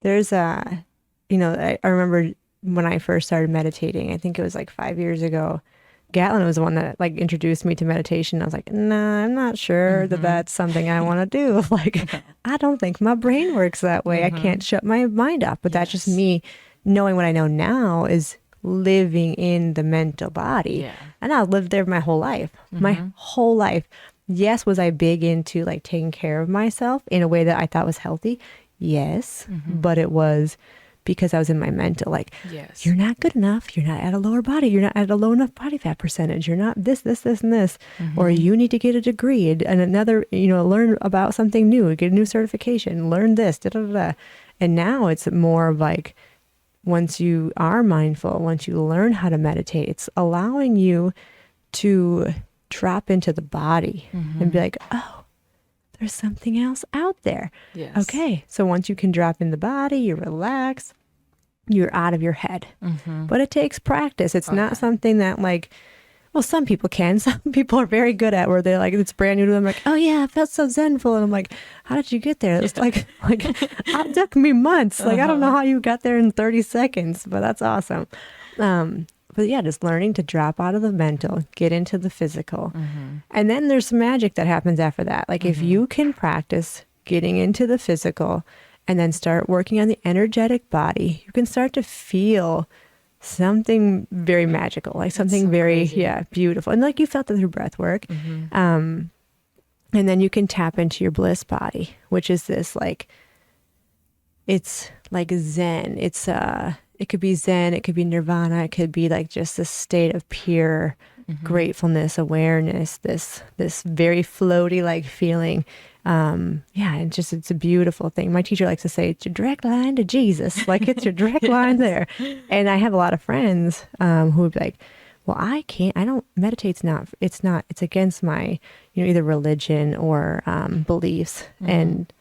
There's I remember when I first started meditating, I think it was like 5 years ago, Gatlin was the one that like introduced me to meditation. I was like, nah, I'm not sure that that's something I want to do. Like, I don't think my brain works that way. I can't shut my mind up. But that's just me knowing what I know now is living in the mental body. Yeah. And I've lived there my whole life. My whole life. Yes, was I big into like taking care of myself in a way that I thought was healthy? Yes. But it was because I was in my mental, like, you're not good enough. You're not at a lower body. You're not at a low enough body fat percentage. You're not this, and this. Or you need to get a degree and another, learn about something new, get a new certification, learn this, And now it's more of like, once you are mindful, once you learn how to meditate, it's allowing you to drop into the body and be like, oh, there's something else out there. Yes. Okay, so once you can drop in the body, you relax, you're out of your head. Mm-hmm. But it takes practice. It's Oh not yeah. something that like, well, some people can. Some people are very good at where they're like, it's brand new to them. Like, oh yeah, I felt so zenful. And I'm like, how did you get there? It's Yeah. like it took me months. Like, I don't know Uh-huh. how you got there in 30 seconds, but that's awesome. But yeah, just learning to drop out of the mental, get into the physical. Mm-hmm. And then there's some magic that happens after that. Like if Mm-hmm. you can practice getting into the physical and then start working on the energetic body, you can start to feel something very magical, like It's something so very, crazy. beautiful. And like you felt that through breath work. Mm-hmm. And then you can tap into your bliss body, which is this like, it's like Zen. It could be Zen, it could be Nirvana, it could be like just this state of pure Mm-hmm. gratefulness, awareness, this very floaty like feeling. Yeah, and just it's a beautiful thing. My teacher likes to say it's your direct line to Jesus, like it's your direct line Yes. there. And I have a lot of friends who would be like, well, I can't, I don't, meditate's not, it's against my, either religion or beliefs. Mm-hmm. And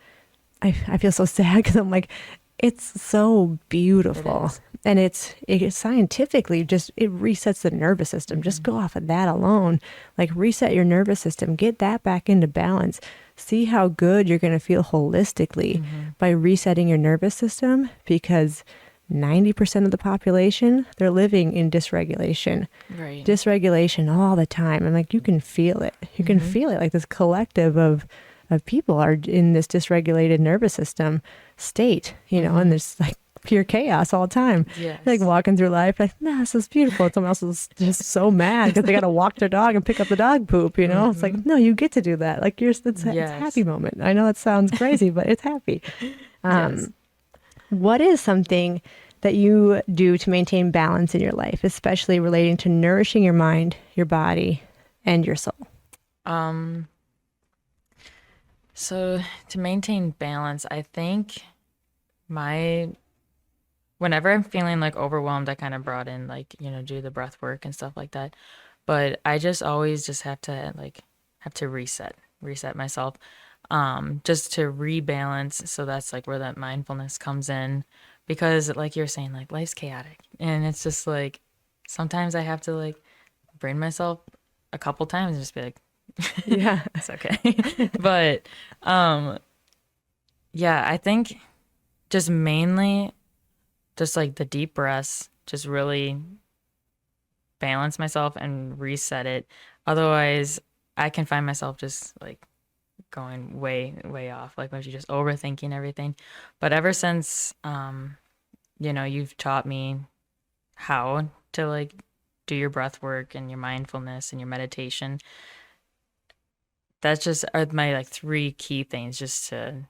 I feel so sad because I'm like, it's so It beautiful. is. And it scientifically just, it resets the nervous system. Just Mm-hmm. go off of that alone. Like reset your nervous system, get that back into balance. See how good you're going to feel holistically Mm-hmm. by resetting your nervous system, because 90% of the population, they're living in dysregulation. Right. Dysregulation all the time. And like you can feel it. You can Mm-hmm. feel it like this collective of people are in this dysregulated nervous system state, and Mm-hmm. there's like pure chaos all the time. You're like Yes. walking through life, like, nah, this is beautiful. And someone else is just so mad because they got to walk their dog and pick up the dog poop, It's Mm-hmm. like, no, you get to do that. Like, it's a happy Yes. moment. I know it sounds crazy, but it's happy. Yes. What is something that you do to maintain balance in your life, especially relating to nourishing your mind, your body, and your soul? Um, so to maintain balance, I think my whenever I'm feeling like overwhelmed, I kind of brought in like, do the breath work and stuff like that. But I just always just have to reset myself. Just to rebalance. So that's like where that mindfulness comes in. Because like you're saying, like life's chaotic. And it's just like sometimes I have to like bring myself a couple times and just be like, Yeah. it's okay. But yeah, I think just mainly just like the deep breaths, just really balance myself and reset it. Otherwise, I can find myself just like going way, way off, like when you're just overthinking everything. But ever since, you've taught me how to like do your breath work and your mindfulness and your meditation, that's just are my like three key things just to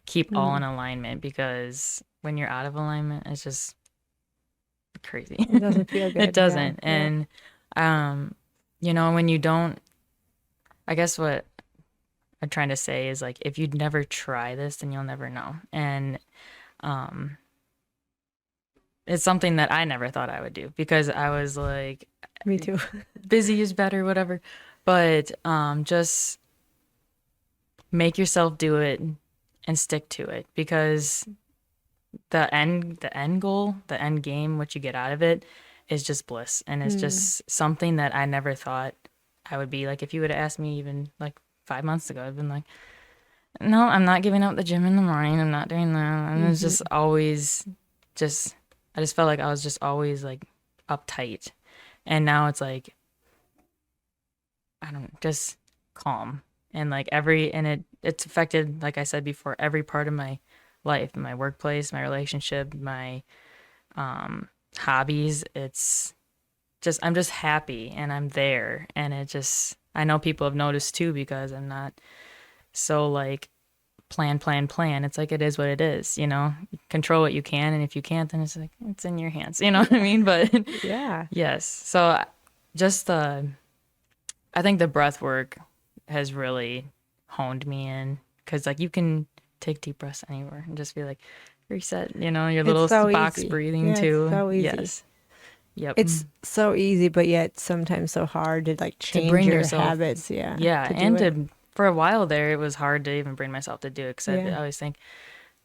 keep all in Mm. alignment, because when you're out of alignment, it's just crazy. It doesn't feel It good. Yeah. doesn't. Yeah. And when you don't, I guess what I'm trying to say is like if you'd never try this, then you'll never know. And um it's something that I never thought I would do because I was like Me too. busy is better, whatever. But just make yourself do it and stick to it, because the end goal, the end game, what you get out of it is just bliss. And it's Mm. just something that I never thought I would be. Like if you would have asked me even like 5 months ago, I'd been like, no, I'm not giving up the gym in the morning. I'm not doing that. And it's Hmm. just always just I just felt like I was just always like uptight. And now it's like I don't just calm. And like it's affected, like I said before, every part of my life, my workplace, my relationship, my hobbies. It's just I'm just happy and I'm there, and it just I know people have noticed too, because I'm not so like plan. It's like it is what it is, control what you can, and if you can't, then it's like it's in your hands, you know what I mean? But Yeah. yes, so just I think the breath work has really honed me in, because like you can take deep breaths anywhere and just be like reset, your It's little so box easy. breathing Yeah, it's too. so easy. Yes. Yep. It's so easy, but yet sometimes so hard to like To change bring your yourself, habits. Yeah. yeah, To do and it. to for a while there, it was hard to even bring myself to do it because I Yeah. always think,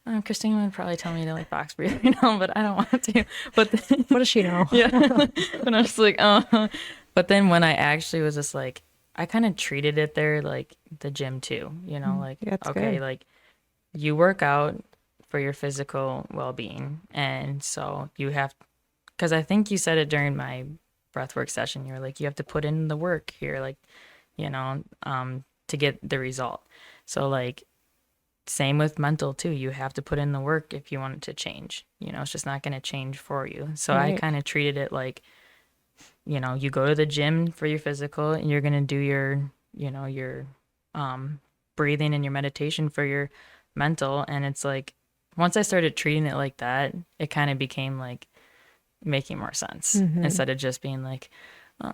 oh, Khrystyna would probably tell me to like box breathe, but I don't want to. But then, What does she know? yeah, and I was like, oh. But then when I actually was just like, I kind of treated it there like the gym too, like, That's okay, good. like you work out for your physical well-being. And so you have, because I think you said it during my breathwork session, you're like, you have to put in the work here, like, to get the result. So like, same with mental too. You have to put in the work if you want it to change. It's just not going to change for you. So I Right. kind of treated it like, you go to the gym for your physical and you're going to do your um, breathing and your meditation for your mental. And it's like, once I started treating it like that, it kind of became like making more sense Mm-hmm. instead of just being like, oh,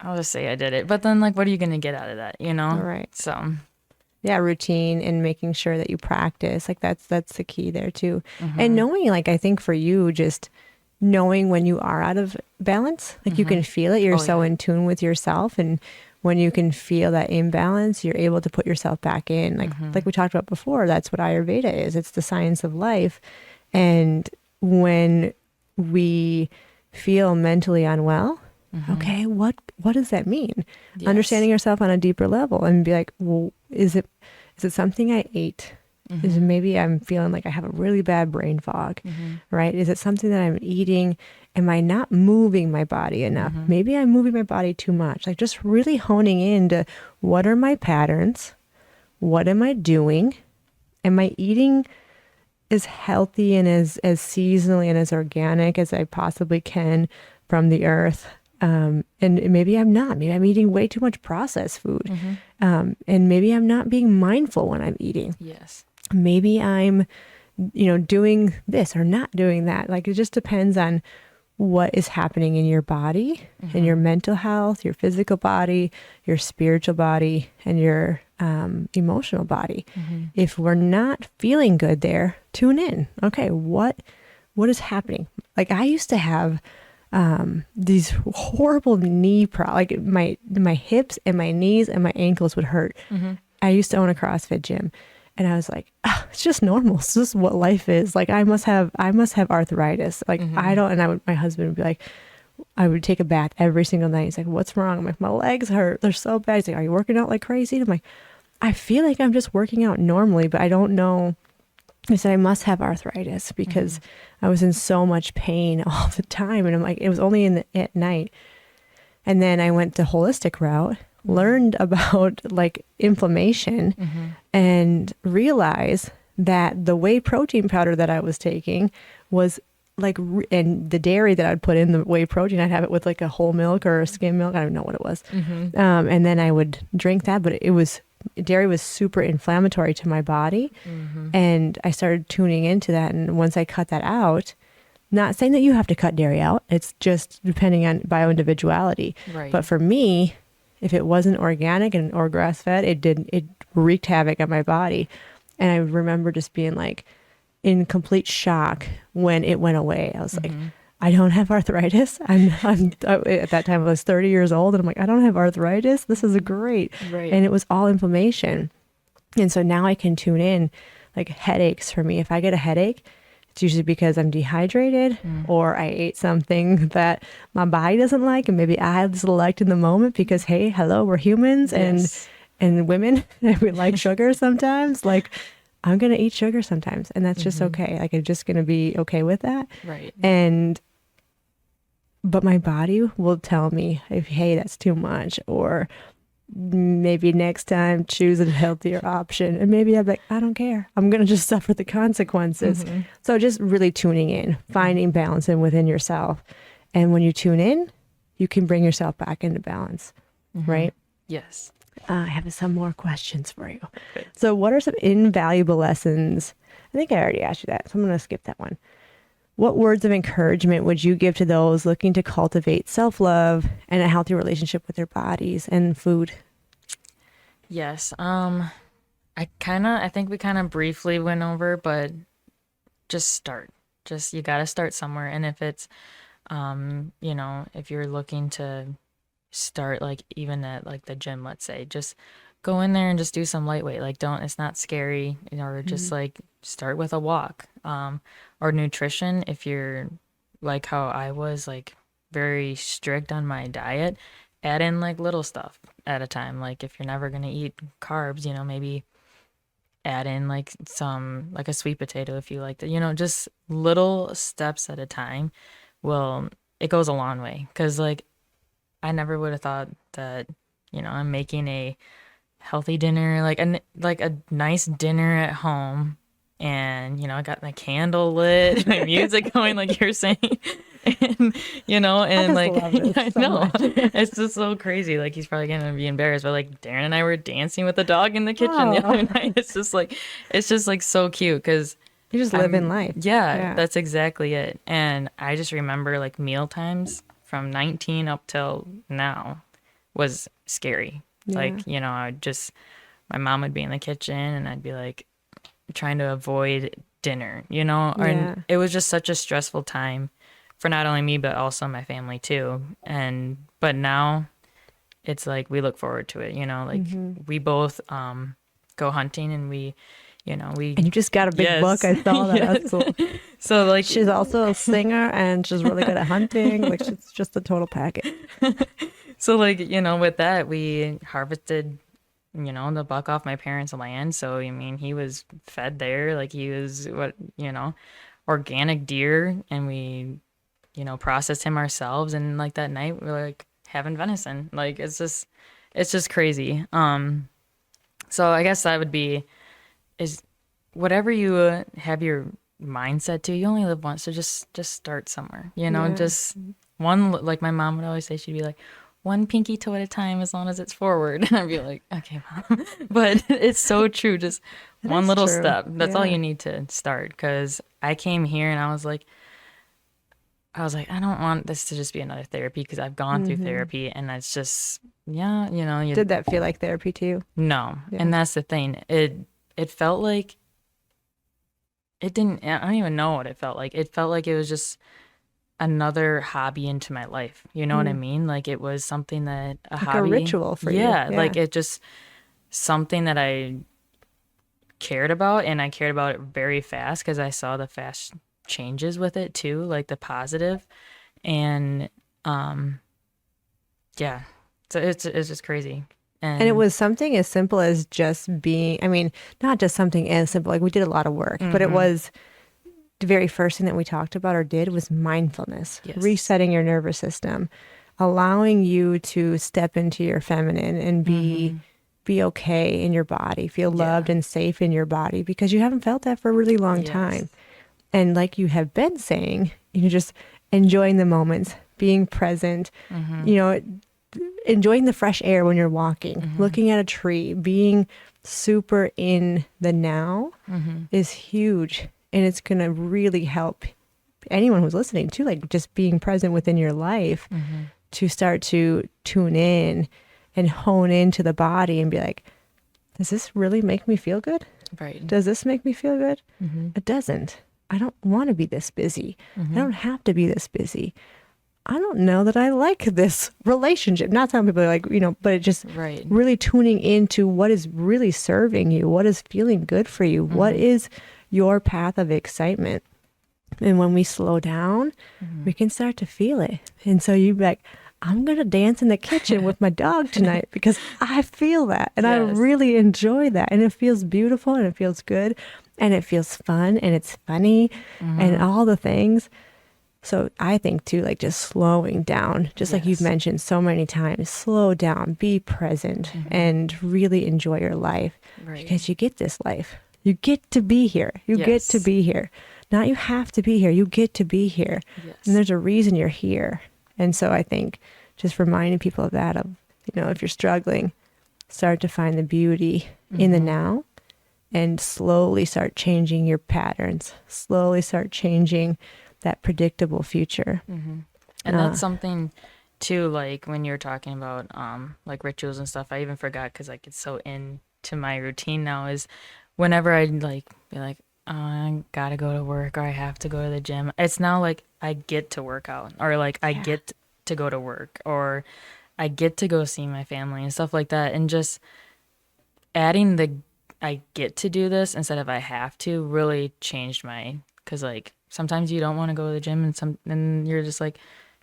I'll just say I did it. But then, like, what are you going to get out of that, All right. So, Yeah, routine and making sure that you practice. Like that's the key there too. And mm-hmm. knowing, like I think for you, just knowing when you are out of balance, like you Mm-hmm. can feel it. You're Oh, so yeah. in tune with yourself, and when you can feel that imbalance, you're able to put yourself back in. Mm-hmm. Like we talked about before, that's what Ayurveda is. It's the science of life. And when we feel mentally unwell, Mm-hmm. okay, what does that mean? Yes. Understanding yourself on a deeper level and be like, well, is it something I ate? Is it Mm-hmm. maybe I'm feeling like I have a really bad brain fog, Mm-hmm. right? Is it something that I'm eating? Am I not moving my body enough? Mm-hmm. Maybe I'm moving my body too much. Like just really honing into what are my patterns? What am I doing? Am I eating as healthy and as seasonally and as organic as I possibly can from the earth? And maybe I'm not. Maybe I'm eating way too much processed food. Mm-hmm. And maybe I'm not being mindful when I'm eating. Yes. Maybe I'm, doing this or not doing that. Like it just depends on what is happening in your body, in Mm-hmm. your mental health, your physical body, your spiritual body, and your emotional body. Mm-hmm. If we're not feeling good there, tune in. Okay, what is happening? Like I used to have these horrible knee like my hips and my knees and my ankles would hurt. Mm-hmm. I used to own a CrossFit gym, and I was like, oh, it's just normal. It's just what life is. Like I must have arthritis. Like I Mm-hmm. don't. And my husband would be like, I would take a bath every single night. He's like, what's wrong? I'm like, my legs hurt. They're so bad. He's like, are you working out like crazy? And I'm like, I feel like I'm just working out normally, but I don't know. I said, I must have arthritis Mm-hmm. because I was in so much pain all the time. And I'm like, it was only at night. And then I went the holistic route, Mm-hmm. learned about like inflammation, Mm-hmm. and realized that the whey protein powder that I was taking was like, and the dairy that I'd put in the whey protein, I'd have it with like a whole milk or a skim milk. I don't know what it was. Mm-hmm. And then I would drink that, but dairy was super inflammatory to my body. Mm-hmm. And I started tuning into that. And once I cut that out, not saying that you have to cut dairy out, it's just depending on bio-individuality. Right. But for me, if it wasn't organic and or grass-fed, it wreaked havoc on my body. And I remember just being like in complete shock when it went away. I was like, Mm-hmm. I don't have arthritis. At that time I was 30 years old, and I'm like, I don't have arthritis. This is great. Right. And it was all inflammation. And so now I can tune in, like headaches for me. If I get a headache, it's usually because I'm dehydrated Mm. or I ate something that my body doesn't like, and maybe I just liked in the moment because, hey, hello, we're humans Yes. and women, and we like sugar sometimes. Like I'm gonna eat sugar sometimes, and that's just Mm-hmm. okay. Like I'm just gonna be okay with that. Right. But my body will tell me if, hey, that's too much, or maybe next time choose a healthier option. And maybe I'm like, I don't care. I'm going to just suffer the consequences. Mm-hmm. So just really tuning in, finding balance in within yourself. And when you tune in, you can bring yourself back into balance, Mm-hmm. right? Yes. I have some more questions for you. Okay. So what are some invaluable lessons? I think I already asked you that, so I'm going to skip that one. What words of encouragement would you give to those looking to cultivate self-love and a healthy relationship with their bodies and food? Yes. I think we kind of briefly went over, but just start. Just you got to start somewhere. And if it's, if you're looking to start like even at like the gym, let's say, just go in there and just do some lightweight. Like, don't, it's not scary, or just Mhm. like start with a walk. Or nutrition, if you're like how I was, like very strict on my diet, add in like little stuff at a time. Like, if you're never gonna eat carbs, maybe add in like some, like a sweet potato if you like that, just little steps at a time will, it goes a long way. Because like, I never would have thought that, I'm making a healthy dinner, like a nice dinner at home, and I got my candle lit, my music going, like you're saying, and I and just like love this I so know much. it's just so crazy. Like, he's probably gonna be embarrassed, but like Darren and I were dancing with the dog in the kitchen the other Oh, night. It's just like so cute because you're just living I'm, life. yeah, Yeah. that's exactly it. And I just remember like meal times from 19 up till now was scary. Yeah. Like, I just, my mom would be in the kitchen and I'd be like trying to avoid dinner, and Yeah. it was just such a stressful time for not only me, but also my family too. But now it's like we look forward to it, like Hmm. we both go hunting, and we, And you just got a big book. yes, I saw that. That's yes. cool. So like, She's also a singer and she's really good at hunting. Like she's just a total package. with that, we harvested, the buck off my parents' land. So, I mean, he was fed there, like he was organic deer, and we, processed him ourselves. And like that night, we were like having venison. Like, it's just crazy. So I guess that would be, is whatever you have your mindset to, you only live once. So just start somewhere, Yeah. just one, like my mom would always say, she'd be like, one pinky toe at a time, as long as it's forward. And I'd be like, okay, mom. But it's so true. Just It one is little true. step. That's all Yeah. you need to start. Because I came here and I was like, I don't want this to just be another therapy, because I've gone through Hmm. therapy, and it's just, yeah, you Did that feel like therapy to you? no. Yeah. And that's the thing. It felt like it didn't, I don't even know what it felt like. It felt like it was just another hobby into my life. You know what I Mm. mean? Like, it was something that, a Like a hobby. ritual for you. Yeah, Yeah. like it just, something that I cared about, and I cared about it very fast because I saw the fast changes with it too, like the positive. And um yeah. So it's just crazy. And it And was something as simple as just being, I mean, not just something as simple, like we did a lot of work, but it mhm. was the very first thing that we talked about or did was mindfulness, Yes. resetting your nervous system, allowing you to step into your feminine and Mhm. be okay in your body, feel loved Yeah. and safe in your body because you haven't felt that for a really long time. Yes. And like you have been saying, you're just enjoying the moments, being present, Mhm. you know, enjoying the fresh air when you're walking, Mhm. looking at a tree, being super in the now Mhm. is huge. And it's going to really help anyone who's listening too, like just being present within your life Mhm. to start to tune in and hone into the body and be like, does this really make me feel good? Right. Does this make me feel good? Mhm. It doesn't. I don't want to be this busy. I Mhm. don't have to be this busy. I don't know that I like this relationship. Not some people are like, but it just Right. really tuning into what is really serving you, what is feeling good for you, what Mhm. is your path of excitement. And when we slow down, Mhm. we can start to feel it. And so you'd be like, I'm going to dance in the kitchen with my dog tonight because I feel that and I Yes. really enjoy that. And it feels beautiful and it feels good and it feels fun and it's funny and Mhm. all the things. So I think too, like just slowing down, just like you've Yes. mentioned so many times, slow down, be present Mhm. and really enjoy your life Right. because you get this life. You get to be here. You get to Yes. be here. Not you have to be here. You get to be here. And Yes. there's a reason you're here. And so I think just reminding people of that, if you're struggling, start to find the beauty in the Mhm. now and slowly start changing your patterns, slowly start changing that predictable future. Mhm. And Uh, that's something too, like when you're talking about like rituals and stuff, I even forgot because like it's so into my routine now, is whenever I like be like, oh, I gotta go to work or I have to go to the gym, it's now like I get to work out, or like I yeah. get to go to work, or I get to go see my family and stuff like that. And just adding the I get to do this instead of I have to really changed because like sometimes you don't want to go to the gym and you're just like,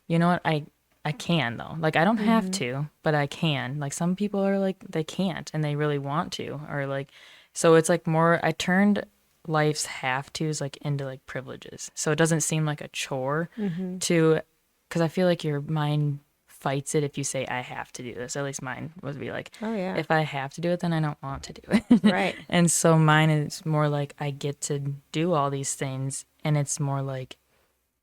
you know what, I can though. Like I don't have Mm-hmm. to, but I can. Like some people are like they can't and they really want to, or like so it's like more I turned life's have tos like into like privileges. So it doesn't seem like a chore Mm-hmm. to because I feel like your mind fights it if you say I have to do this. At least mine would be like Oh yeah. if I have to do it then I don't want to do it. Right. And so mine is more like I get to do all these things and it's more like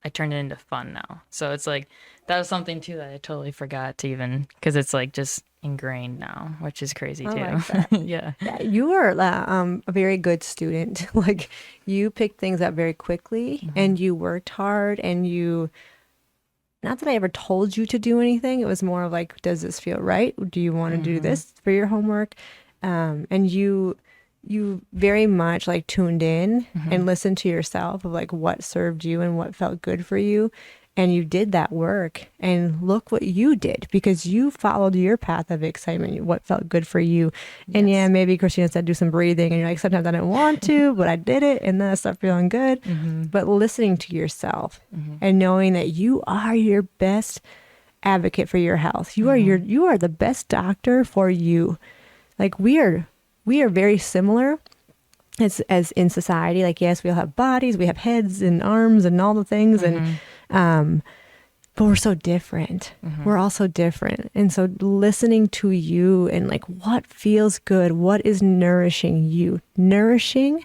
I turned it into fun now. So it's like that was something too that I totally forgot to even because it's like just ingrained now, which is crazy I too. like that. Yeah. Yeah, you are a very good student. Like you picked things up very quickly Hmm. and you worked hard and you, not that I ever told you to do anything. It was more of like, does this feel right? Do you want to do Hmm. this for your homework? And you very much like tuned in Hmm. and listened to yourself of like what served you and what felt good for you. And you did that work and look what you did because you followed your path of excitement, what felt good for you. And yeah, Yes. maybe Khrystyna said do some breathing and you're like, sometimes I didn't want to, but I did it and then I started feeling good. Hmm. But listening to yourself Hmm. and knowing that you are your best advocate for your health. Hmm. You are the best doctor for you. Like we are very similar as in society. Like yes, we all have bodies, we have heads and arms and all the things and Hmm. um but we're so different. Hmm. We're all so different. And so listening to you and like what feels good, what is nourishing you. Nourishing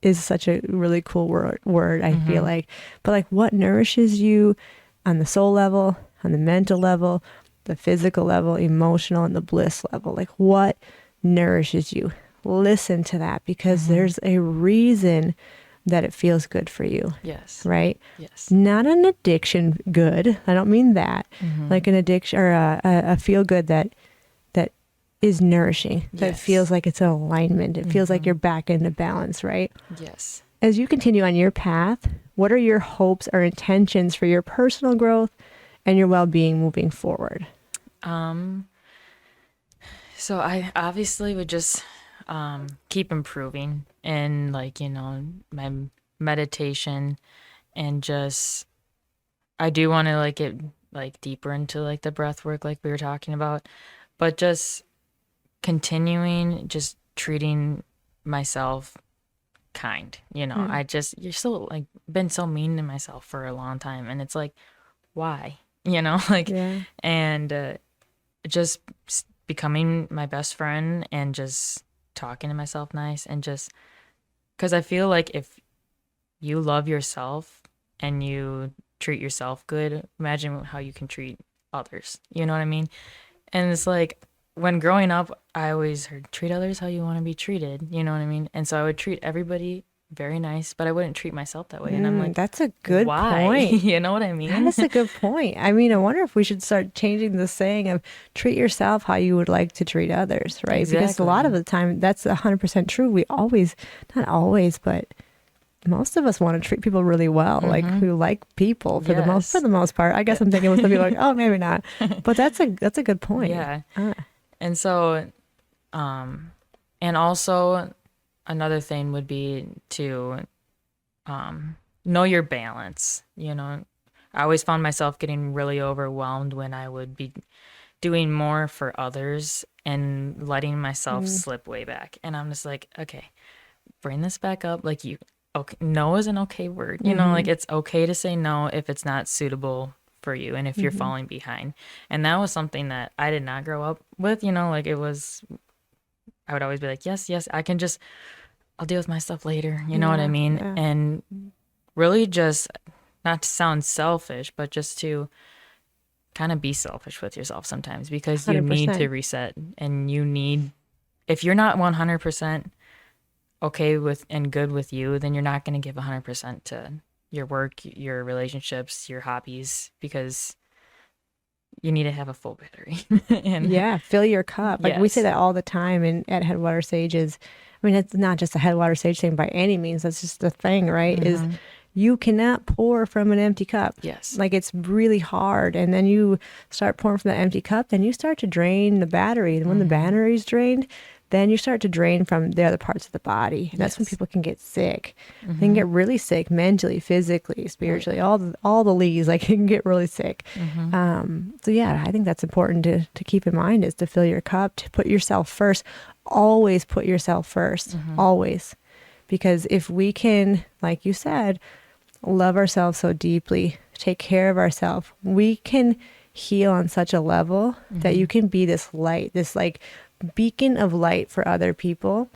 is such a really cool word I feel Hmm. like. But like what nourishes you on the soul level, on the mental level, the physical level, emotional, and the bliss level. Like what nourishes you. Listen to that because Hmm. there's a reason that it feels good for you, Yes. right? Yes. Not an addiction good. I don't mean that. Hmm. Like an addiction or a feel good that is nourishing, that feels Yes. like it's an alignment. It feels like Hmm. you're back into balance, right? Yes. As you continue on your path, what are your hopes or intentions for your personal growth and your well-being moving forward? Um, so I obviously would just keep improving in like, my meditation and just I do want to like get like deeper into like the breath work like we were talking about, but just continuing just treating myself kind. Mm, You're so like been so mean to myself for a long time and it's like why? Like yeah. and just becoming my best friend and just talking to myself nice and just because I feel like if you love yourself and you treat yourself good, imagine how you can treat others. You know what I mean? And it's like when growing up, I always heard treat others how you want to be treated. You know what I mean? And so I would treat everybody very nice, but I wouldn't treat myself that way. And I'm like, That's a good why? point. You know what I That mean? is a good point. I mean, I wonder if we should start changing the saying of treat yourself how you would like to treat others, right? Because a lot of Exactly. the time that's 100% true. We always, not always, but most of us want to treat people really well. Like Mm-hmm. we like people for Yes. the most part. I guess I'm thinking with some people like, oh, maybe not. But that's a good point. Yeah. Ah, And so, um, and also another thing would be to know your balance. I always found myself getting really overwhelmed when I would be doing more for others and letting myself mm, slip way back. And I'm just like, okay, bring this back up. Like okay, no is an okay word. mm-hmm, Like it's okay to say no if it's not suitable for you and if you're mm-hmm, falling behind. And that was something that I did not grow up with. Like it was, I would always be like, yes, yes, I'll deal with my stuff later. You know what I yeah, mean? yeah, And really just not to sound selfish, but just to kind of be selfish with yourself sometimes because you need to 100%. reset and if you're not 100% okay with and good with you, then you're not going to give 100% to your work, your relationships, your hobbies because you need to have a full battery. And Yeah, fill your cup. Like we say yes. that all the time in at Headwater Sages. I mean, it's not just a Headwater Sage thing by any means. That's just the thing, right? Is Hmm. you cannot pour from an empty cup. Yes. Like it's really hard. And then you start pouring from that empty cup, then you start to drain the battery. And when the Hmm. battery's drained, then you start to drain from the other parts of the body. And that's when Yes. people can get sick. They can get really sick mentally, physically, spiritually, all the leaves, like you can get really sick. So yeah, I think that's important to keep in mind, is to fill your cup, to put yourself first. Always put yourself first, always. Because if we can, like you said, love ourselves so deeply, take care of ourselves, we can heal on such a level that you can be this light, this like beacon of light for other people.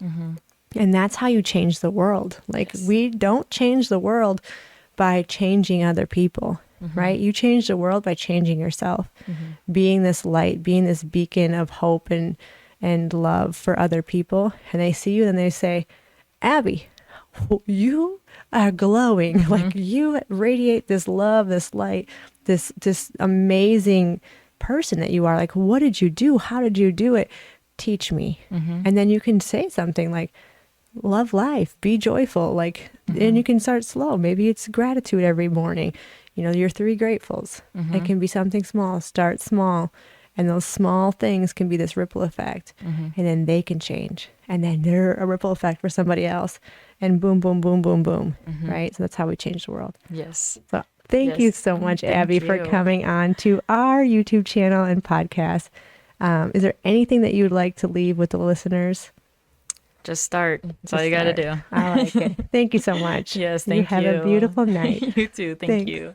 And that's how you change the world. Like we don't change the world by changing other people, right? You change the world by changing yourself, being this light, being this beacon of hope and love for other people. And they see you and they say, Abbie, you are glowing. Like you radiate this love, this light, this amazing person that you are. Like, what did you do? How did you do it? Teach me. And then you can say something like, love life, be joyful. Like, and you can start slow. Maybe it's gratitude every morning. You know, your 3 gratefuls. It can be something small. Start small. And those small things can be this ripple effect. And then they can change. And then they're a ripple effect for somebody else. And boom, boom, boom, boom, boom. Right? So that's how we change the world. Yes. So thank you so much, Abbie, for coming on to our YouTube channel and podcast. Is there anything that you'd like to leave with the listeners? Just start. That's all you got to do. I like it. Thank you so much. Yes, thank you. You have a beautiful night. You too. Thank you.